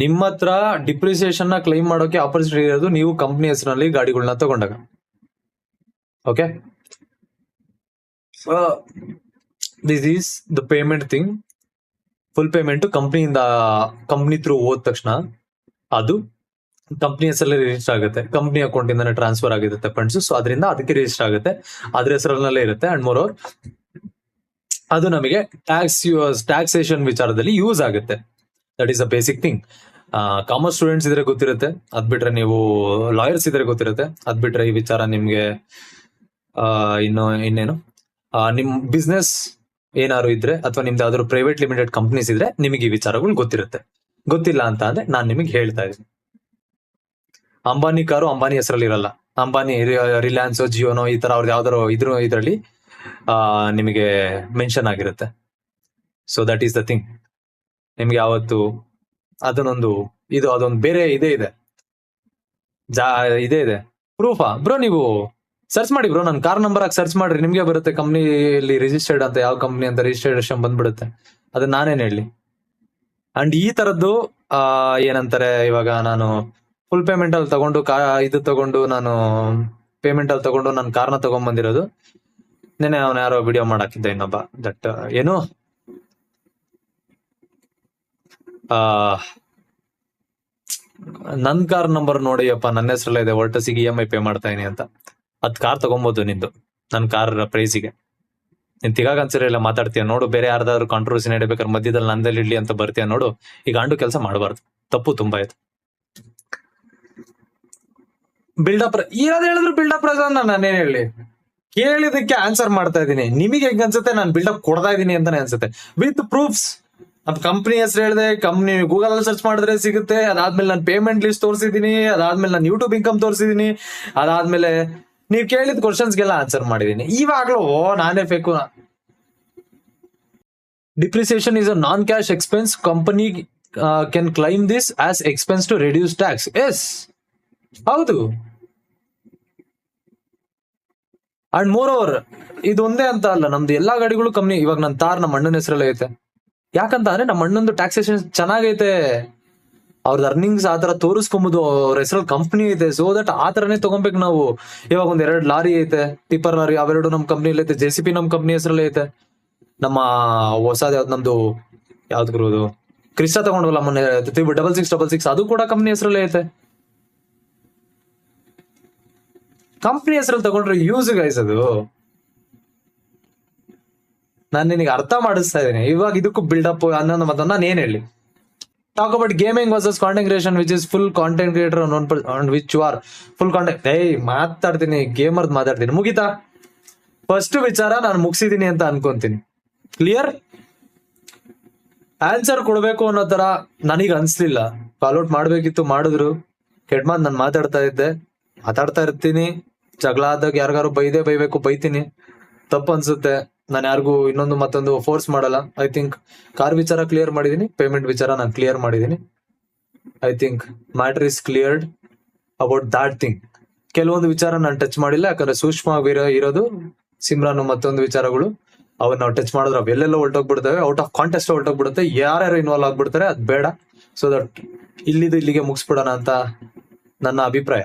ನಿಮ್ಮ ಹತ್ರ ಡಿಪ್ರಿಸಿಯೇಷನ್ ನ ಕ್ಲೈಮ್ ಮಾಡೋಕೆ ಆಪರ್ಚುನಿಟಿ ಇರೋದು ನೀವು ಕಂಪ್ನಿ ಹೆಸರಿನಲ್ಲಿ ಗಾಡಿಗಳನ್ನ ತಗೊಂಡಾಗ. Okay, this is the payment thing. Full payment company through ಹೋದ ತಕ್ಷಣ ಅದು ಕಂಪ್ನಿ ಹೆಸರಲ್ಲಿ ರಿಜಿಸ್ಟರ್ ಆಗುತ್ತೆ, ಕಂಪ್ನಿ ಅಕೌಂಟ್ ಇಂದಾನೆ ಟ್ರಾನ್ಸ್ಫರ್ ಆಗಿರುತ್ತೆ ಫಂಡ್ಸ್. ಸೊ ಅದರಿಂದ ಅದಕ್ಕೆ ರಿಜಿಸ್ಟರ್ ಆಗುತ್ತೆ, ಅದ್ರ ಹೆಸರಲ್ಲೇ ಇರುತ್ತೆ. ಅಂಡ್ ಮೋರ್ ಓವರ್ ಅದು ನಮಗೆ ಟ್ಯಾಕ್ಸೇಷನ್ ವಿಚಾರದಲ್ಲಿ ಯೂಸ್ ಆಗುತ್ತೆ. That is a basic thing. Commerce students ಇದ್ರೆ ಗೊತ್ತಿರುತ್ತೆ, ಅದ್ ಬಿಟ್ರೆ ನೀವು ಲಾಯರ್ಸ್ ಇದ್ರೆ ಗೊತ್ತಿರುತ್ತೆ. ಅದ್ ಬಿಟ್ರೆ ಈ ವಿಚಾರ ನಿಮ್ಗೆ ಇನ್ನೇನು ನಿಮ್ ಬಿಸ್ನೆಸ್ ಏನಾದ್ರು ಇದ್ರೆ ಅಥವಾ ನಿಮ್ದು ಯಾವ್ದಾದ್ರು ಪ್ರೈವೇಟ್ ಲಿಮಿಟೆಡ್ ಕಂಪ್ನೀಸ್ ಇದ್ರೆ ನಿಮಗೆ ಈ ವಿಚಾರಗಳು ಗೊತ್ತಿರುತ್ತೆ. ಗೊತ್ತಿಲ್ಲ ಅಂತ ಅಂದ್ರೆ ನಾನ್ ನಿಮಗೆ ಹೇಳ್ತಾ ಇದ್ದೀನಿ. ಅಂಬಾನಿ ಕಾರು ಅಂಬಾನಿ ಹೆಸರಲ್ಲಿ ಇರಲ್ಲ. ಅಂಬಾನಿ, ರಿಲಯನ್ಸ್, ಜಿಯೋನೋ ಈ ತರ ಅವ್ರದ್ದು ಯಾವ್ದಾರು ಇದ್ರಲ್ಲಿ ನಿಮಗೆ ಮೆನ್ಷನ್ ಆಗಿರುತ್ತೆ. So that is the thing. ನಿಮ್ಗೆ ಯಾವತ್ತು ಅದನ್ನೊಂದು ಅದೊಂದು ಬೇರೆ ಇದೇ ಇದೆ ಪ್ರೂಫಾ ಬ್ರೋ. ನೀವು ಸರ್ಚ್ ಮಾಡಿ ಬ್ರೋ, ನನ್ನ ಕಾರ್ ನಂಬರ್ ಆಗಿ ಸರ್ಚ್ ಮಾಡ್ರಿ, ನಿಮ್ಗೆ ಬರುತ್ತೆ ಕಂಪ್ನಿಲಿ ರಿಜಿಸ್ಟರ್ಡ್ ಅಂತ, ಯಾವ ಕಂಪ್ನಿ ಅಂತ ರಿಜಿಸ್ಟ್ರೇಷನ್ ಬಂದ್ಬಿಡುತ್ತೆ. ಅದನ್ನ ನಾನೇನ್ ಹೇಳಿ. ಅಂಡ್ ಈ ತರದ್ದು ಏನಂತಾರೆ, ಇವಾಗ ನಾನು ಫುಲ್ ಪೇಮೆಂಟ್ ಅಲ್ಲಿ ತಗೊಂಡು ನಾನು ಪೇಮೆಂಟ್ ಅಲ್ಲಿ ತಗೊಂಡು ನನ್ನ ಕಾರ್ನ ತಗೊಂಡ್ಬಂದಿರೋದು. ನೆನೆ ಅವನ ಯಾರೋ ವಿಡಿಯೋ ಮಾಡಾಕಿದ್ದ ಇನ್ನೊಬ್ಬ, ದಟ್ ಏನು ನನ್ ಕಾರ್ ನಂಬರ್ ನೋಡಿಯಪ್ಪ, ನನ್ನ ಹೆಸರಲ್ಲ ಇದೆ, ವರ್ಟಸಿಗೆ EMI ಪೇ ಮಾಡ್ತಾ ಇದೀನಿ ಅಂತ. ಅದ್ ಕಾರ್ ತಗೊಬೋದು ನಿಂದು, ನನ್ ಕಾರ್ ಪ್ರೈಸಿಗೆ. ನೀನ್ ತಿಗಾಗ ಅನ್ಸಿರಲ್ಲ ಮಾತಾಡ್ತೀಯ ನೋಡು, ಬೇರೆ ಯಾರ್ದಾದ್ರು ಕಾಂಟ್ರವರ್ಸಿ ನಡಿಬೇಕಾದ್ರೆ ಮಧ್ಯದಲ್ಲಿ ನಂದಲ್ಲಿ ಇಡ್ಲಿ ಅಂತ ಬರ್ತೀಯ ನೋಡು. ಈಗ ಗಂಡು ಕೆಲಸ ಮಾಡಬಾರ್ದು, ತಪ್ಪು ತುಂಬಾ ಆಯ್ತು. ಬಿಲ್ಡಪ್ ಇರೋದ್ ಹೇಳಿದ್ರು ಬಿಲ್ಡಪ್ ನಾನೇನ್ ಹೇಳಿ, ಕೇಳಿದಕ್ಕೆ ಆನ್ಸರ್ ಮಾಡ್ತಾ ಇದ್ದೀನಿ. ನಿಮಗೆ ಹೆಂಗ್ ಅನ್ಸುತ್ತೆ ನಾನು ಬಿಲ್ಡಪ್ ಕೊಡ್ತಾ ಇದೀನಿ ಅಂತಾನೆ ಅನ್ಸುತ್ತೆ, ವಿತ್ ಪ್ರೂಫ್ಸ್. ಕಂಪ್ನಿ ಹೆಸರು ಹೇಳಿದೆ, ಕಂಪ್ನಿ ಗೂಗಲ್ ಅಲ್ಲಿ ಸರ್ಚ್ ಮಾಡಿದ್ರೆ ಸಿಗುತ್ತೆ. ಅದಾದ್ಮೇಲೆ ನಾನು ಪೇಮೆಂಟ್ ಲಿಸ್ಟ್ ತೋರಿಸಿದೀನಿ, ಅದಾದ್ಮೇಲೆ ನಾನು ಯೂಟ್ಯೂಬ್ ಇನ್ಕಮ್ ತೋರಿಸಿದೀನಿ, ಅದಾದ್ಮೇಲೆ ನೀವ್ ಕೇಳಿದ ಕ್ವಶನ್ಸ್ಗೆಲ್ಲ ಆನ್ಸರ್ ಮಾಡಿದೀನಿ. ಇವಾಗ್ಲೂ ನಾನೇ fake. Depreciation is a non cash expense. Company can claim this as expense to reduce tax. Yes, ಹೌದು. ಅಂಡ್ ಮೋರ್ ಓವರ್ ಇದೊಂದೇ ಅಂತ ಅಲ್ಲ, ನಮ್ದು ಎಲ್ಲಾ ಗಾಡಿಗಳು ಕಂಪ್ನಿ. ಇವಾಗ ನನ್ನ ತಾರ್ ನಮ್ಮ ಅಣ್ಣನ ಹೆಸರಲ್ಲಿ ಐತೆ. ಯಾಕಂತ ಅಂದ್ರೆ ನಮ್ಮ ಅಣ್ಣಂದು ಟ್ಯಾಕ್ಸೇಷನ್ ಚೆನ್ನಾಗೈತೆ, ಅವ್ರದ್ದು ಅರ್ನಿಂಗ್ಸ್ ಆತರ ತೋರಿಸ್ಕೊಂಬೋದು, ಅವ್ರ ಹೆಸರಲ್ಲಿ ಕಂಪ್ನಿ ಐತೆ. ಸೊ ದಟ್ ಆತರನೇ ತಗೊಬೇಕು ನಾವು. ಇವಾಗ ಒಂದ್ 2 ಲಾರಿ ಐತೆ, ಟಿಪ್ಪರ್ ಲಾರಿ, ಅವೆರಡು ನಮ್ ಕಂಪ್ನಿಯಲ್ಲಿ ಐತೆ. JCP ನಮ್ ಕಂಪ್ನಿ ಹೆಸರಲ್ಲಿ ಐತೆ. ನಮ್ಮ ಹೊಸದ್ ಯಾವ್ದು ನಮ್ದು ಯಾವ್ದು ಕ್ರಿಸ್ಟಾ ತಗೊಂಡವಲ್ಲ ಮೊನ್ನೆ 6666, ಅದು ಕೂಡ ಕಂಪ್ನಿ ಹೆಸರಲ್ಲೇ ಐತೆ. ಕಂಪ್ನಿ ಹೆಸರಲ್ಲಿ ತಗೊಂಡ್ರೆ ಯೂಸ್ ಗೈಸ್. ಅದು ನಾನು ನಿನಗೆ ಅರ್ಥ ಮಾಡಿಸ್ತಾ ಇದ್ದೀನಿ. ಇವಾಗ ಇದಕ್ಕೂ ಬಿಲ್ಡಪ್ ಅನ್ನೋದು ಮಾತನ್ನ ನಾನು ಏನ್ ಹೇಳಿ. Talk about gaming versus content creation, which is full content creator on which you are full content. ಮಾತಾಡ್ತೀನಿ, ಗೇಮರ್ದ್ ಮಾತಾಡ್ತೀನಿ. ಮುಗಿತಾ? ಫಸ್ಟ್ ವಿಚಾರ ನಾನು ಮುಗಿಸಿದೀನಿ ಅಂತ ಅನ್ಕೊಂತೀನಿ. ಕ್ಲಿಯರ್? ಆನ್ಸರ್ ಕೊಡ್ಬೇಕು ಅನ್ನೋ ತರ ನನಗ್ ಅನ್ಸ್ಲಿಲ್ಲ. ಕಾಲ್ಔಟ್ ಮಾಡ್ಬೇಕಿತ್ತು, ಮಾಡಿದ್ರು. ಕೆಟ್ಮಾತ್ ನಾನು ಮಾತಾಡ್ತಾ ಇರ್ತೀನಿ. ಜಗಳ ಆದಾಗ ಯಾರಿಗಾರು ಬೈತೀನಿ. ತಪ್ಪು ಅನ್ಸುತ್ತೆ. ನಾನು ಯಾರಿಗೂ ಇನ್ನೊಂದು ಮತ್ತೊಂದು ಫೋರ್ಸ್ ಮಾಡಲ್ಲ. ಐ ಥಿಂಕ್ ಕಾರ್ ವಿಚಾರ ಕ್ಲಿಯರ್ ಮಾಡಿದೀನಿ, ಪೇಮೆಂಟ್ ವಿಚಾರ ನಾನು ಕ್ಲಿಯರ್ ಮಾಡಿದೀನಿ. I think matter is cleared about that thing. ಕೆಲವೊಂದು ವಿಚಾರ ನಾನು ಟಚ್ ಮಾಡಿಲ್ಲ, ಯಾಕಂದ್ರೆ ಸೂಕ್ಷ್ಮ ಇರೋದು ಸಿಮ್ರಾನ್ ಮತ್ತೊಂದು ವಿಚಾರಗಳು. ಅವನ್ನ ನಾವು ಟಚ್ ಮಾಡಿದ್ರೆ ಅವೆಲ್ಲೆಲ್ಲ ಹೊರಟೋಗ್ಬಿಡ್ತವೆ, ಔಟ್ ಆಫ್ ಕಾಂಟೆಸ್ಟ್ ಹೊರಟೋಗ್ಬಿಡುತ್ತೆ, ಯಾರ್ಯಾರು ಇನ್ವಾಲ್ವ್ ಆಗ್ಬಿಡ್ತಾರೆ, ಅದ್ ಬೇಡ. ಸೊ ದಟ್ ಇಲ್ಲಿಗೆ ಮುಗಿಸ್ಬಿಡೋಣ ಅಂತ ನನ್ನ ಅಭಿಪ್ರಾಯ.